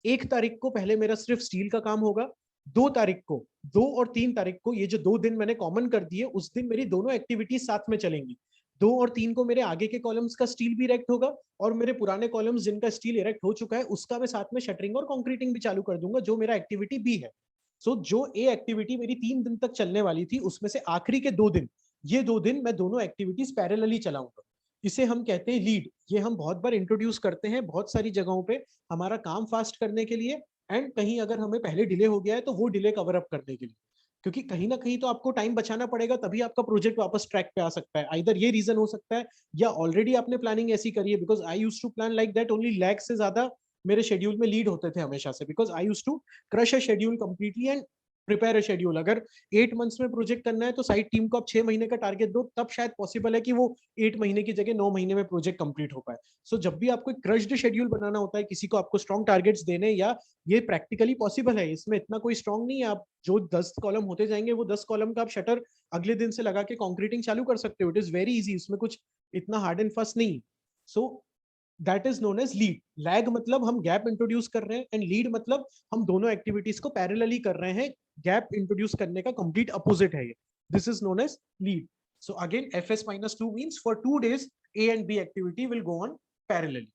1 तारीख को पहले मेरा सिर्फ स्टील का काम होगा, 2 तारीख को, 2 और 3 तारीख को, ये जो 2 दिन मैंने कॉमन कर दिए, उस दिन मेरी दोनों एक्टिविटीज साथ में चलेंगी. 2 और 3 को मेरे आगे के कॉलम्स का स्टील भी इरेक्ट होगा, और मेरे पुराने कॉलम्स जिनका स्टील इरेक्ट हो चुका है उसका मैं साथ में शटरिंग और कंक्रीटिंग भी चालू कर दूंगा, जो मेरा एक्टिविटी बी है. सो जो ए एक्टिविटी मेरी 3 दिन तक चलने वाली थी, उसमें से आखिरी के 2 दिन, ये 2 दिन मैं दोनों एक्टिविटीज पैरेलली चलाऊंगा. इसे हम कहते हैं लीड. ये हम बहुत बार इंट्रोड्यूस करते हैं बहुत सारी जगहों पे, हमारा काम फास्ट करने के लिए, एंड कहीं अगर हमें पहले डिले हो गया है तो वो डिले कवर अप करने के लिए. क्योंकि कहीं ना कहीं तो आपको टाइम बचाना पड़ेगा, तभी आपका प्रोजेक्ट वापस ट्रैक पे आ सकता है. आइदर ये रीजन हो सकता है, या ऑलरेडी आपने प्लानिंग ऐसी करी है. Because I used to plan like that, only lag से ज्यादा मेरे शेड्यूल में लीड होते थे हमेशा से, because I used to crash a schedule completely and prepare a schedule. अगर 8 मंथ्स में प्रोजेक्ट करना है तो साइट टीम को आप 6 महीने का टारगेट दो, तब शायद पॉसिबल है कि वो 8 महीने की जगह 9 महीने में प्रोजेक्ट कंप्लीट हो पाए। सो जब भी आपको क्रश्ड शेड्यूल बनाना होता है, किसी को आपको स्ट्रॉन्ग टारगेट्स देने, या ये प्रैक्टिकली पॉसिबल है, इसमें इतना कोई स्ट्रॉन्ग नहीं है, आप जो 10 कॉलम होते जाएंगे वो 10 कॉलम का आप शटर अगले दिन से लगा के कॉन्क्रीटिंग चालू कर सकते हो। इट इज वेरी इजी, इसमें कुछ इतना हार्ड एंड फास्ट नहीं। So that is known as lead. Lag मतलब हम गैप इंट्रोड्यूस कर रहे हैं, एंड लीड मतलब हम दोनों एक्टिविटीज को पैरेलली कर रहे हैं। गैप इंट्रोड्यूस करने का कंप्लीट अपोजिट है ये। This is known as lead. So again FS-2 means for 2 days A and B activity will go on parallelly.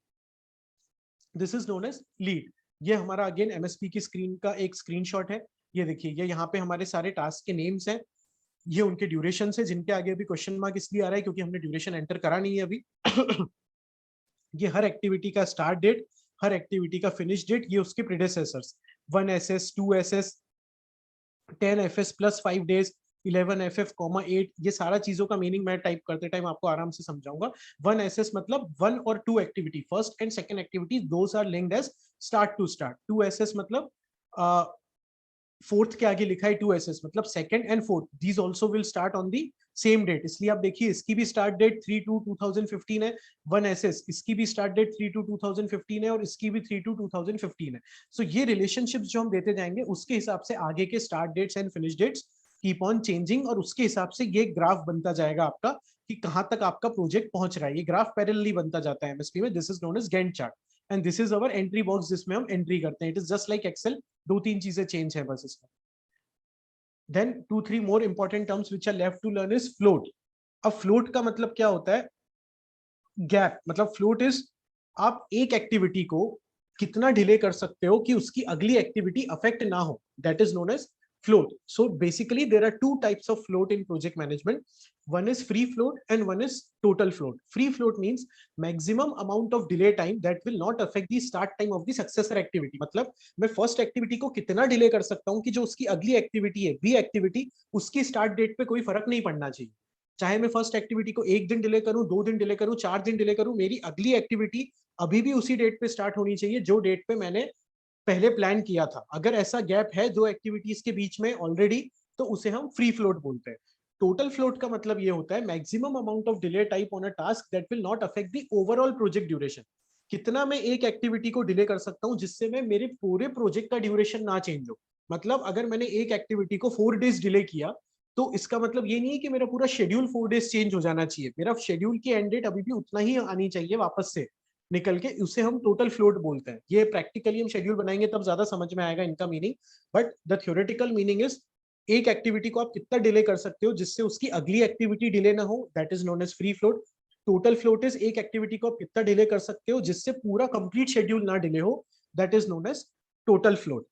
This is known as lead. ये हमारा अगेन MSP की स्क्रीन का एक screenshot है। ये देखिए, ये यहाँ पे हमारे सारे टास्क के नेम्स हैं, ये उनके ड्यूरेशन है, जिनके आगे अभी क्वेश्चन मार्क इसलिए आ रहा है क्योंकि हमने ड्यूरेशन एंटर करा नहीं है अभी। ये हर एक्टिविटी का स्टार्ट डेट, हर एक्टिविटी का फिनिश डेट, ये उसके प्रीडेसेसर्स 1SS 2SS 10FS plus 5 days 11FF, 8, ये सारा चीजों का मीनिंग मैं टाइप करते टाइम आपको आराम से समझाऊंगा। 1SS मतलब 1 और 2 activity, first and second activity, those are linked as start to start. 2SS मतलब फोर्थ के आगे लिखा है 2SS मतलब second and fourth, these also will start on the same date. इसलिए आप देखिए, इसकी भी स्टार्ट डेट 3/2/2015 है। 1SS इसकी भी स्टार्ट डेट 3/2/2015 है, और इसकी भी 3/2/2015 है। सो ये रिलेशनशिप्स जो हम देते जाएंगे, उसके हिसाब से आगे के start dates and finish dates keep on changing, और उसके हिसाब से ये ग्राफ बनता जाएगा आपका कि कहां तक आपका प्रोजेक्ट पहुंच रहा है। ये ग्राफ पैरेलली बनता जाता है MSP में। This is known as gantt chart, and this is our entry box जिसमें हम एंट्री करते हैं। It is just like Excel, 2-3 चीजें चेंज है बस इसमें। Then 2-3 more important terms which are left to learn is float. अब float का मतलब क्या होता है? गैप मतलब फ्लोट इज आप एक एक्टिविटी को कितना डिले कर सकते हो कि उसकी अगली एक्टिविटी अफेक्ट ना हो, that is known as float. So basically there are two types of float in project management. One is free float and one is total float. Free float means maximum amount of delay time that will not affect the start time of the successor activity. मतलब मैं first activity को कितना delay कर सकता हूं कि जो उसकी अगली एक्टिविटी है, बी एक्टिविटी, उसकी स्टार्ट डेट पे कोई फर्क नहीं पड़ना चाहिए। चाहे मैं फर्स्ट एक्टिविटी को 1 दिन डिले करूं, 2 दिन डिले करूं, 4 दिन डिले करूं, मेरी अगली एक्टिविटी अभी भी उसी डेट पे स्टार्ट होनी चाहिए जो डेट पे मैंने पहले प्लान किया था। अगर ऐसा गैप है दो एक्टिविटीज के बीच में ऑलरेडी, तो उसे हम फ्री फ्लोट बोलते हैं। टोटल फ्लोट का मतलब ये होता है maximum amount of delay type on a task that will not affect the overall project duration. कितना मैं एक एक्टिविटी को डिले कर सकता हूं जिससे मैं मेरे पूरे प्रोजेक्ट का ड्यूरेशन ना चेंज हो। मतलब अगर मैंने एक एक्टिविटी को 4 days डिले किया, तो इसका मतलब ये नहीं है कि मेरा पूरा शेड्यूल 4 days चेंज हो जाना चाहिए। मेरा शेड्यूल की एंड डेट अभी भी उतना ही आनी चाहिए वापस से निकल के, उसे हम टोटल फ्लोट बोलते हैं। ये प्रैक्टिकली हम शेड्यूल बनाएंगे तब ज्यादा समझ में आएगा इनका meaning, but the theoretical meaning is एक एक्टिविटी को आप कितना डिले कर सकते हो जिससे उसकी अगली एक्टिविटी डिले ना हो, that is known as free float. Total float is एक एक्टिविटी को आप कितना डिले कर सकते हो जिससे पूरा कंप्लीट शेड्यूल ना डिले हो, that is known as total float.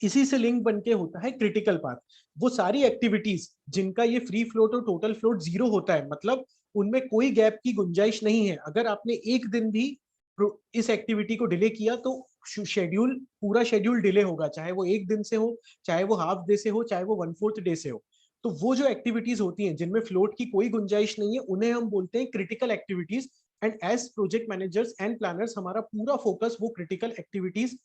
इसी से लिंक बनके होता है क्रिटिकल पाथ। वो सारी एक्टिविटीज जिनका ये फ्री फ्लोट और टोटल फ्लोट 0 होता है, मतलब उनमें कोई गैप की गुंजाइश नहीं है। अगर आपने एक दिन भी इस एक्टिविटी को डिले किया तो शेड्यूल, पूरा शेड्यूल डिले होगा, चाहे वो एक दिन से हो, चाहे वो हाफ डे से हो, चाहे वो 1/4 डे से हो। तो वो जो एक्टिविटीज होती हैं जिनमें फ्लोट की कोई गुंजाइश नहीं है, उन्हें हम बोलते हैं critical activities. And as project managers and planners हमारा पूरा फोकस वो क्रिटिकल एक्टिविटीज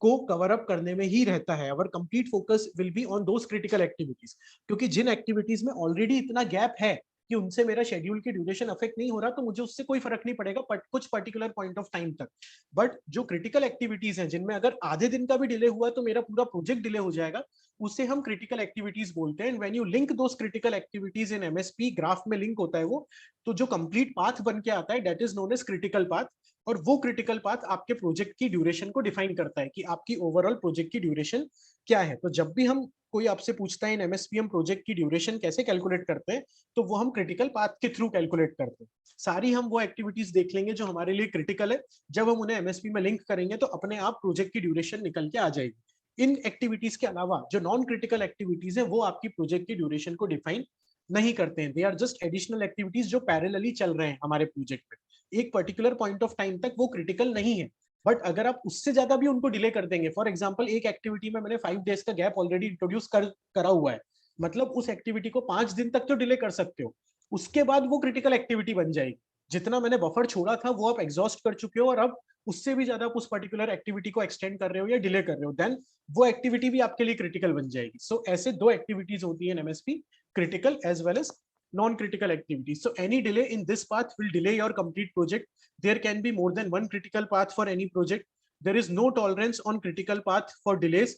को कवर अप करने में ही रहता है। Our complete focus will be on those critical activities, क्योंकि जिन एक्टिविटीज में ऑलरेडी इतना गैप है कि उनसे मेरा शेड्यूल की ड्यूरेशन अफेक्ट नहीं हो रहा, तो मुझे उससे कोई फर्क नहीं पड़ेगा कुछ पर्टिकुलर पॉइंट ऑफ टाइम तक। बट जो क्रिटिकल एक्टिविटीज हैं जिनमें अगर आधे दिन का भी डिले हुआ तो मेरा पूरा प्रोजेक्ट डिले हो जाएगा, उसे हम क्रिटिकल एक्टिविटीज बोलते हैं। And when you link those critical activities in MSP, graph में लिंक होता है वो, तो जो कंप्लीट पाथ बन के आता है that is known as critical path. और वो क्रिटिकल पाथ आपके प्रोजेक्ट की ड्यूरेशन को डिफाइन करता है कि आपकी ओवरऑल प्रोजेक्ट की ड्यूरेशन क्या है। तो जब भी हम कोई आपसे पूछता है इन MSP हम प्रोजेक्ट की ड्यूरेशन कैसे कैलकुलेट करते हैं, तो वो हम क्रिटिकल पाथ के थ्रू कैलकुलेट करते हैं। सारी हम वो एक्टिविटीज देख लेंगे जो हमारे लिए क्रिटिकल है। जब हम उन्हें MSP में लिंक करेंगे तो अपने आप प्रोजेक्ट की ड्यूरेशन निकल के आ जाएगी। इन एक्टिविटीज के अलावा जो नॉन क्रिटिकल एक्टिविटीज है वो आपकी प्रोजेक्ट की ड्यूरेशन को डिफाइन नहीं करते हैं। They are just additional activities जो पैरेलली चल रहे हैं हमारे प्रोजेक्ट में। एक पर्टिकुलर पॉइंट ऑफ टाइम तक वो क्रिटिकल नहीं है, बट अगर आप उससे ज्यादा भी उनको डिले कर देंगे, फॉर एग्जांपल एक एक्टिविटी में मैंने 5 days का गैप ऑलरेडी इंट्रोड्यूस करा हुआ है, मतलब उस एक्टिविटी को 5 दिन तक तो डिले कर सकते हो, उसके बाद वो क्रिटिकल एक्टिविटी बन जाएगी। जितना मैंने बफर छोड़ा था वो आप एग्जॉस्ट कर चुके हो और अब उससे भी ज्यादा आप उस पर्टिकुलर एक्टिविटी को एक्सटेंड कर रहे हो या डिले कर रहे हो, देन वो एक्टिविटी भी आपके लिए क्रिटिकल बन जाएगी। सो ऐसे दो एक्टिविटीज होती है MSP, critical as well as non-critical activities. So any delay in this path will delay your complete project. There can be more than one critical path for any project. There is no tolerance on critical path for delays.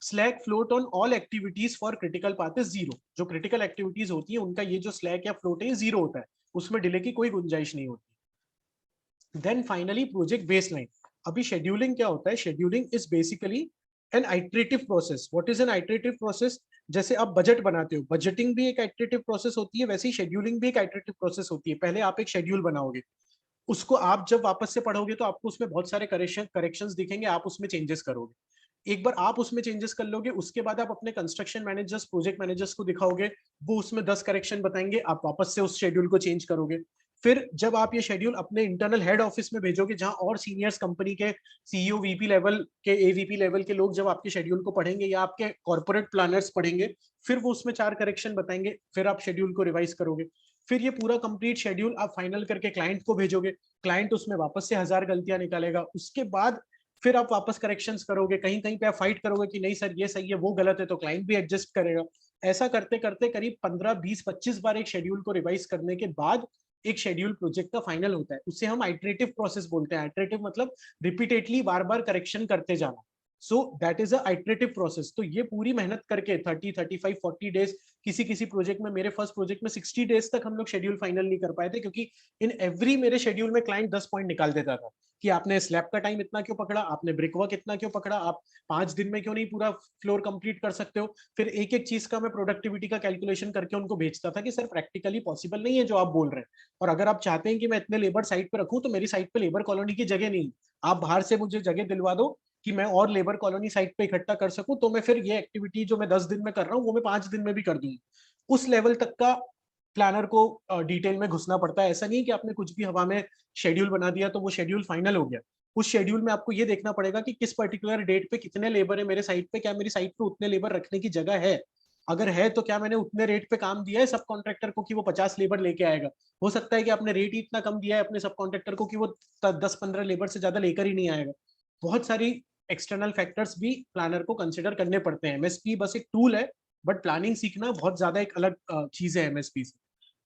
Slack float on all activities for critical path is zero. जो critical activities होती है उनका ये जो slack या float है zero होता है, उसमें delay की कोई गुंजाइश नहीं होती। Then finally project baseline. अभी scheduling क्या होता है? Scheduling is basically an iterative process. What is an iterative process? जैसे आप बजट बनाते हो, बजटिंग भी एक आइटरेटिव प्रोसेस होती है, वैसे ही शेड्यूलिंग भी एक आइटरेटिव प्रोसेस होती है। पहले आप एक शेड्यूल बनाओगे, उसको आप जब वापस से पढ़ोगे तो आपको उसमें बहुत सारे करेक्शंस दिखेंगे, आप उसमें चेंजेस करोगे। एक बार आप उसमें चेंजेस कर लोगे, उसके बाद आप अपने कंस्ट्रक्शन मैनेजर्स, प्रोजेक्ट मैनेजर्स को दिखाओगे, वो उसमें 10 करेक्शन बताएंगे, आप वापस से उस शेड्यूल को चेंज करोगे। फिर जब आप ये शेड्यूल अपने इंटरनल हेड ऑफिस में भेजोगे, जहां और सीनियर्स कंपनी के सीईओ, वीपी लेवल के, एवीपी लेवल के लोग जब आपके शेड्यूल को पढ़ेंगे या आपके कॉर्पोरेट प्लानर्स पढ़ेंगे, फिर वो उसमें 4 करेक्शन बताएंगे, फिर आप शेड्यूल को रिवाइज करोगे। फिर ये पूरा कंप्लीट शेड्यूल आप फाइनल करके क्लाइंट को भेजोगे, क्लाइंट उसमें वापस से 1000 गलतियां निकालेगा। उसके बाद फिर आप वापस करेक्शंस करोगे, कहीं कहीं पे आप फाइट करोगे कि नहीं सर ये सही है, वो गलत है, तो क्लाइंट भी एडजस्ट करेगा। ऐसा करते करते करीब 15, 20, 25 बार एक शेड्यूल को रिवाइज करने के बाद एक शेड्यूल प्रोजेक्ट का फाइनल होता है। उसे हम आइटरेटिव प्रोसेस बोलते हैं। आइटरेटिव मतलब रिपीटेडली बार बार करेक्शन करते जाना। सो that is a iterative process. तो ये पूरी मेहनत करके 30, 35, 40 डेज, किसी किसी प्रोजेक्ट में, मेरे फर्स्ट प्रोजेक्ट में 60 डेज तक हम लोग शेड्यूल फाइनल नहीं कर पाए थे, क्योंकि इन एवरी मेरे शेड्यूल में क्लाइंट 10 पॉइंट निकाल देता था कि आपने स्लैब का टाइम इतना क्यों पकड़ा, आपने ब्रिक वर्क इतना क्यों पकड़ा, आप 5 दिन में क्यों नहीं पूरा फ्लोर कंप्लीट कर सकते हो। फिर एक एक चीज का मैं प्रोडक्टिविटी का कैलकुलेशन करके उनको भेजता था कि सर प्रैक्टिकली पॉसिबल नहीं है जो आप बोल रहे हैं, और अगर आप चाहते हैं कि मैं इतने लेबर साइट पे रखूं तो मेरी साइट पे लेबर कॉलोनी की जगह नहीं, आप बाहर से मुझे जगह दिलवा दो कि मैं और लेबर कॉलोनी साइट पे इकट्ठा कर सकूं, तो मैं फिर ये एक्टिविटी जो मैं 10 दिन में कर रहा हूँ वो मैं 5 दिन में भी कर दूंगा। उस लेवल तक का प्लानर को डिटेल में घुसना पड़ता है। ऐसा नहीं कि आपने कुछ भी हवा में शेड्यूल बना दिया तो वो शेड्यूल फाइनल हो गया। उस शेड्यूल में आपको ये देखना पड़ेगा कि किस पर्टिकुलर डेट पे कितने लेबर है मेरे साइट पे, क्या मेरी साइट पे उतने लेबर रखने की जगह है, अगर है तो क्या मैंने उतने रेट पे काम दिया है सब कॉन्ट्रैक्टर को कि वो 50 लेबर लेके आएगा। हो सकता है कि आपने रेट ही इतना कम दिया है अपने सब कॉन्ट्रैक्टर को कि वो 10-15 लेबर से ज्यादा लेकर ही नहीं आएगा। बहुत सारी एक्सटर्नल फैक्टर्स भी प्लानर को कंसिडर करने पड़ते हैं। एमएसपी बस एक टूल है, बट प्लानिंग सीखना बहुत ज्यादा एक अलग चीज है एमएसपी से।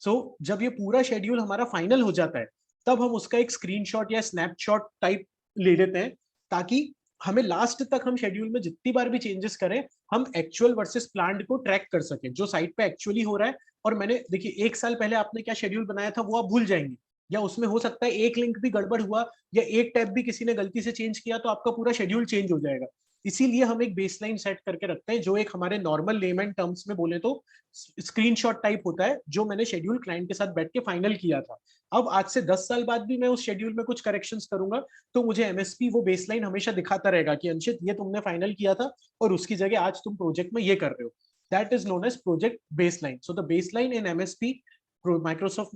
सो जब ये पूरा शेड्यूल हमारा फाइनल हो जाता है, तब हम उसका एक स्क्रीनशॉट या स्नैपशॉट टाइप ले लेते हैं, ताकि हमें लास्ट तक हम शेड्यूल में जितनी बार भी चेंजेस करें, हम एक्चुअल वर्सेस प्लान्ड को ट्रैक कर सके, जो साइट पे एक्चुअली हो रहा है। और मैंने देखिए 1 साल पहले आपने क्या शेड्यूल बनाया था वो आप भूल जाएंगे, या उसमें हो सकता है एक लिंक भी गड़बड़ हुआ या एक टैब भी किसी ने गलती से चेंज किया तो आपका पूरा शेड्यूल चेंज हो जाएगा। इसीलिए हम एक बेसलाइन सेट करके रखते हैं, जो एक हमारे नॉर्मल लेमैन टर्म्स में बोले तो स्क्रीनशॉट टाइप होता है, जो मैंने शेड्यूल क्लाइंट के साथ बैठ के फाइनल किया था। अब आज से 10 साल बाद भी मैं उस शेड्यूल में कुछ करेक्शंस करूंगा तो मुझे एमएसपी वो बेसलाइन हमेशा दिखाता रहेगा कि अंशित ये तुमने फाइनल किया था और उसकी जगह आज तुम प्रोजेक्ट में ये कर रहे हो। That is known as project baseline. So the baseline in MSP Microsoft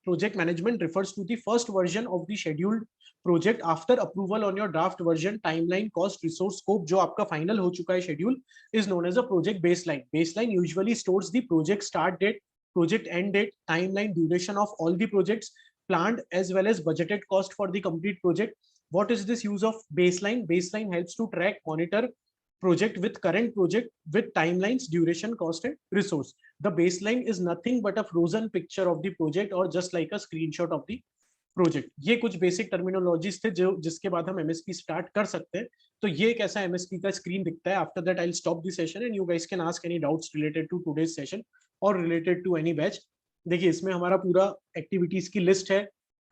project management refers to the first version of the scheduled project after approval on your draft version, timeline, cost, resource, scope। जो आपका final हो चुका है schedule is known as a project baseline. Baseline usually stores the project start date, project end date, timeline, duration of all the projects planned as well as budgeted cost for the complete project. What is this use of baseline? Baseline helps to track, monitor project with current project with timelines, duration, cost and resource. The baseline is nothing but a frozen picture of the project or just like a screenshot of the project. ये कुछ basic terminologies थे जो जिसके बाद हम MSP start कर सकते हैं। तो ये एक ऐसा एमएसपी का स्क्रीन दिखता है। After that I will stop the session and you guys can ask any doubts related to today's session और रिलेटेड टू एनी बैच। देखिए इसमें हमारा पूरा एक्टिविटीज की लिस्ट है,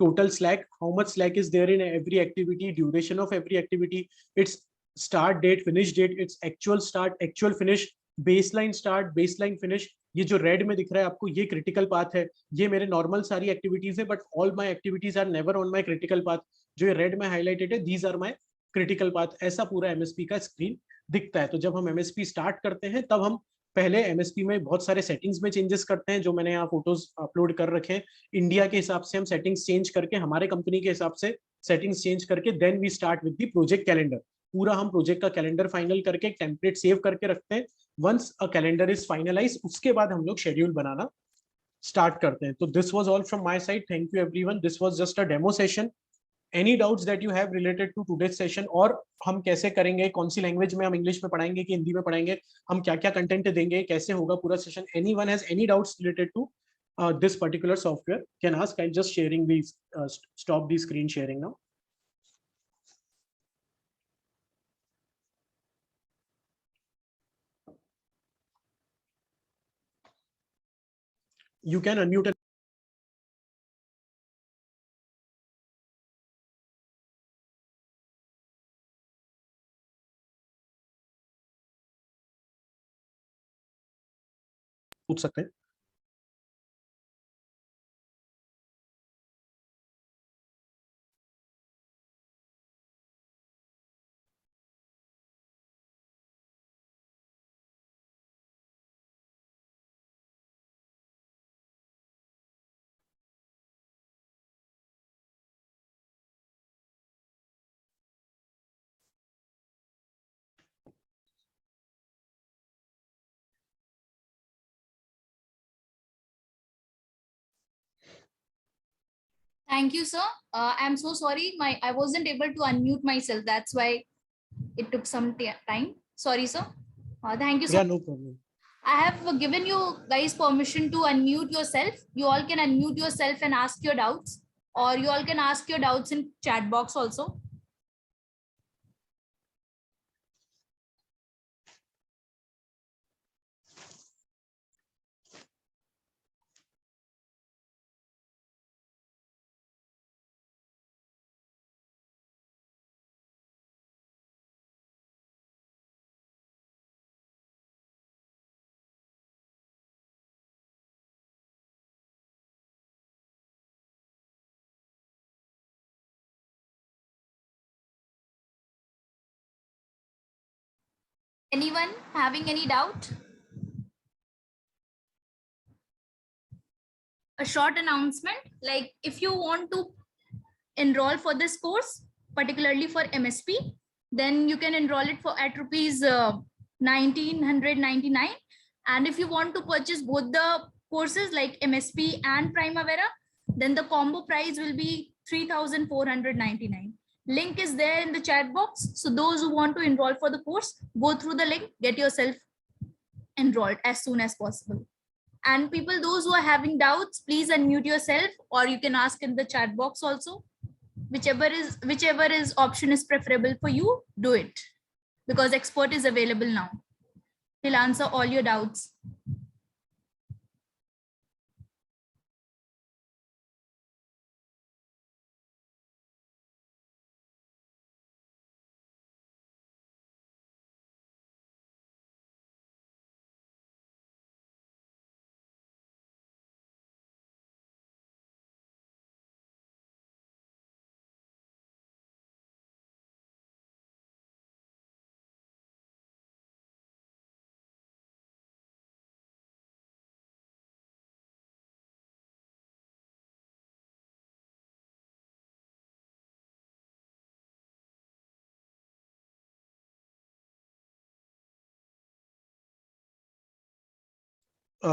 total slack, how much slack is there in every activity, duration of every activity, its start date, finish date, its actual start, actual finish, baseline start, baseline finish. ये जो red में दिख रहा है आपको ये क्रिटिकल पाथ है। ये मेरे नॉर्मल सारी एक्टिविटीज है, but all my activities are never on my critical path. जो ये रेड में हाईलाइटेड है these are my critical path. ऐसा पूरा एमएसपी का स्क्रीन दिखता है। तो जब हम एमएसपी स्टार्ट करते हैं तब हम पहले एमएसपी में बहुत सारे सेटिंग्स में चेंजेस करते हैं, जो मैंने यहाँ फोटोज अपलोड कर रखे हैं। इंडिया के हिसाब से हम सेटिंग्स चेंज करके, हमारे कंपनी के हिसाब से सेटिंग्स चेंज करके then we start with the project calendar. पूरा हम प्रोजेक्ट का कैलेंडर फाइनल करके एक टेम्पलेट सेव करके रखते हैं। Once a calendar is finalize उसके बाद हम लोग शेड्यूल बनाना start करते हैं. तो this was all from my side. Thank you everyone. This was just a demo session. Any doubts that you have related to today's session, और हम कैसे करेंगे, कौन सी लैंग्वेज में हम इंग्लिश में पढ़ाएंगे कि हिंदी में पढ़ाएंगे, हम क्या क्या कंटेंट देंगे, कैसे होगा पूरा session. Anyone has any doubts related to this particular software can ask. I'm just sharing these, stop the screen sharing now. You can unmute and पूछ सकते हैं. Thank you, sir. I'm so sorry. I wasn't able to unmute myself. That's why it took some time. Sorry, sir. Thank you, sir. Yeah, no problem. I have given you guys permission to unmute yourself. You all can unmute yourself and ask your doubts, or you all can ask your doubts in chat box also. Anyone having any doubt? A short announcement, like if you want to enroll for this course, particularly for MSP, then you can enroll it for at rupees 1999. And if you want to purchase both the courses like MSP and Primavera, then the combo price will be 3499. Link is there in the chat box. So those who want to enroll for the course, go through the link, get yourself enrolled as soon as possible. And people, those who are having doubts, please unmute yourself, or you can ask in the chat box also. Whichever is option is preferable for you, do it, because expert is available now. He'll answer all your doubts.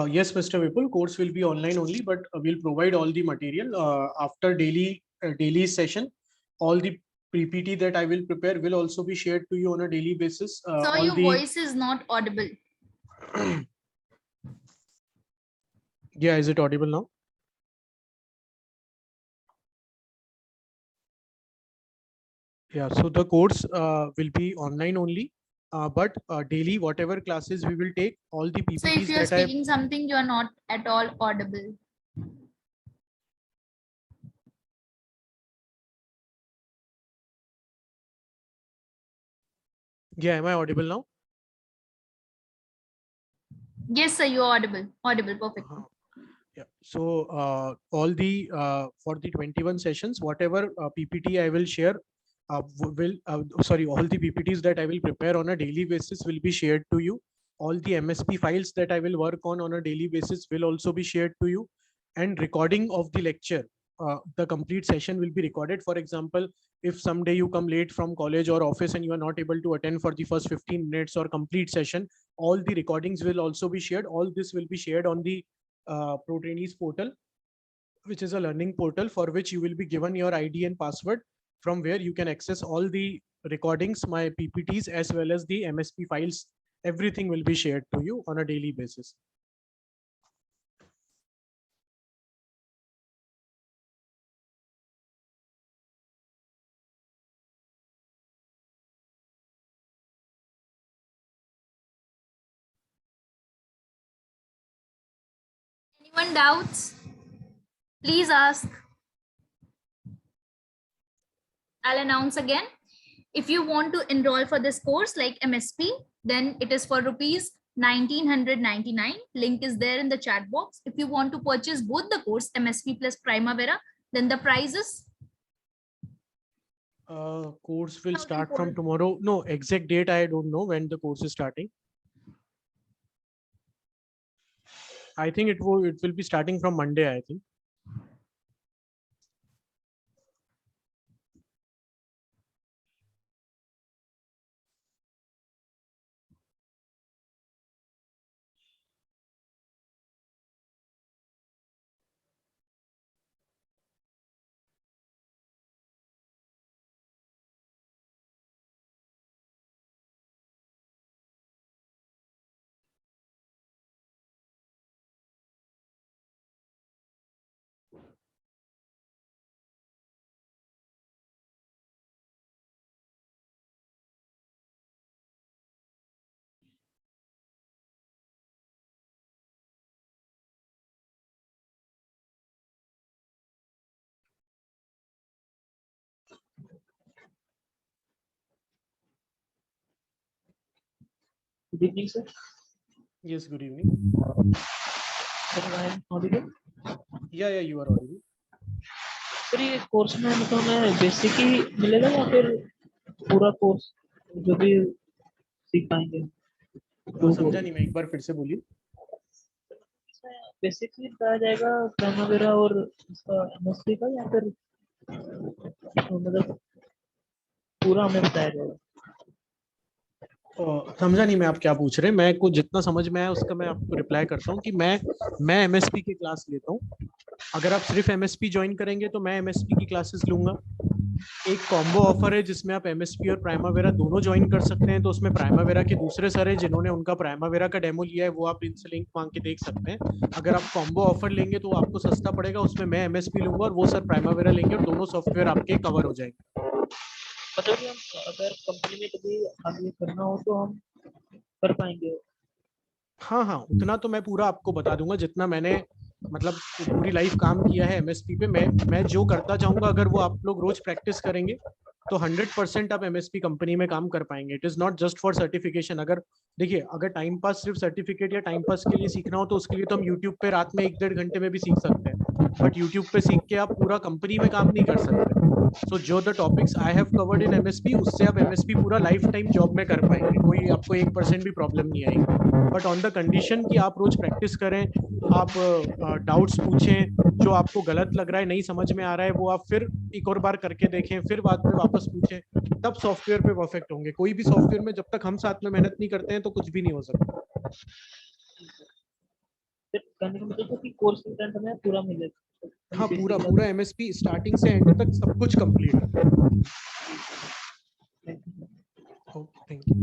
Yes, Mr. Vipul, course will be online only, but we'll provide all the material after daily session. All the PPT that I will prepare will also be shared to you on a daily basis. So your voice is not audible. Yeah, is it audible now? Yeah, so the course will be online only, but daily whatever classes we will take, all the PPTs So if you are that I speaking something, you are not at all audible. Yeah, am I audible now? Yes, sir, you are audible. Audible, perfect. Yeah, so all the for the 21 sessions, whatever PPT I will share sorry, all the PPTs that I will prepare on a daily basis will be shared to you. All the MSP files that I will work on a daily basis will also be shared to you. And recording of the lecture, the complete session will be recorded. For example, if someday you come late from college or office and you are not able to attend for the first 15 minutes or complete session, all the recordings will also be shared. All this will be shared on the Pro Trainees portal, which is a learning portal for which you will be given your ID and password, from where you can access all the recordings, my PPTs, as well as the MSP files. Everything will be shared to you on a daily basis. Anyone doubts? Please ask. I'll announce again. If you want to enroll for this course like MSP, then it is for rupees 1999. Link is there in the chat box. If you want to purchase both the course MSP plus Primavera, then the price is Course will start 1,400. from tomorrow. No, exact date I don't know when the course is starting. I think it will be starting from Monday, I think. Good evening, sir. Yes, good evening. Sir, I am audible. Yeah, you are audible. Sir ये course में मतलब मैं basic ही मिलेगा या फिर पूरा course जो भी सीख पाएंगे? समझा नहीं, मैं एक बार फिर से बोलिए। बेसिक ही बताया जाएगा प्राइमवेरा और इसका एमएसपी का, या फिर मतलब पूरा हमें बताया जाएगा? समझा नहीं मैं आप क्या पूछ रहे हैं। मैं को जितना समझ में आया उसका मैं आपको रिप्लाई करता हूँ कि मैं एमएसपी की क्लास लेता हूँ। अगर आप सिर्फ एमएसपी ज्वाइन करेंगे तो मैं एमएसपी की क्लासेस लूंगा। एक कॉम्बो ऑफर है जिसमें आप एमएसपी और प्राइमावेरा दोनों ज्वाइन कर सकते हैं। तो उसमें प्राइमावेरा के दूसरे सर हैं जिन्होंने उनका प्राइमावेरा का डेमो लिया है, वो आप इनसे लिंक मांग के देख सकते हैं। अगर आप कॉम्बो ऑफर लेंगे तो आपको सस्ता पड़ेगा, उसमें मैं एमएसपी लूंगा और वो सर प्राइमावेरा लेंगे और दोनों सॉफ्टवेयर आपके कवर हो जाएंगे। मतलब कि हम अगर कंपनी में कभी आगे करना हो तो हम कर पाएंगे? हाँ, उतना तो मैं पूरा आपको बता दूंगा जितना मैंने मतलब पूरी लाइफ काम किया है एमएसपी पे। मैं जो करता जाऊंगा, अगर वो आप लोग रोज प्रैक्टिस करेंगे तो 100% आप एमएसपी कंपनी में काम कर पाएंगे। It is not just for certification. अगर देखिए, अगर टाइम पास सिर्फ सर्टिफिकेट या टाइम पास के लिए सीखना हो तो उसके लिए तो हम यूट्यूब पे रात में 1-1.5 घंटे में भी सीख सकते हैं, बट यूट्यूब पे सीख के आप पूरा कंपनी में काम नहीं कर सकते। सो जो the topics I have covered in MSP, उससे आप एमएसपी पूरा लाइफ टाइम जॉब में कर पाएंगे, कोई आपको 1% भी प्रॉब्लम नहीं आएगी। बट ऑन द कंडीशन कि आप रोज प्रैक्टिस करें, आप डाउट्स पूछें, जो आपको गलत लग रहा है, नहीं समझ में आ रहा है, वो आप फिर एक और बार करके देखें, फिर बाद में वापस पूछें, तब सॉफ्टवेयर पे परफेक्ट होंगे। कोई भी सॉफ्टवेयर में जब तक हम साथ में मेहनत नहीं करते हैं तो कुछ भी नहीं हो सकता। फिर कहने का मतलब है कि कोर्स कंटेंट हमें पूरा मिलेगा? हाँ, पूरा एमएसपी स्टार्टिंग से एंड तक सब कुछ कंप्लीट है। Thank you. Okay, thank you.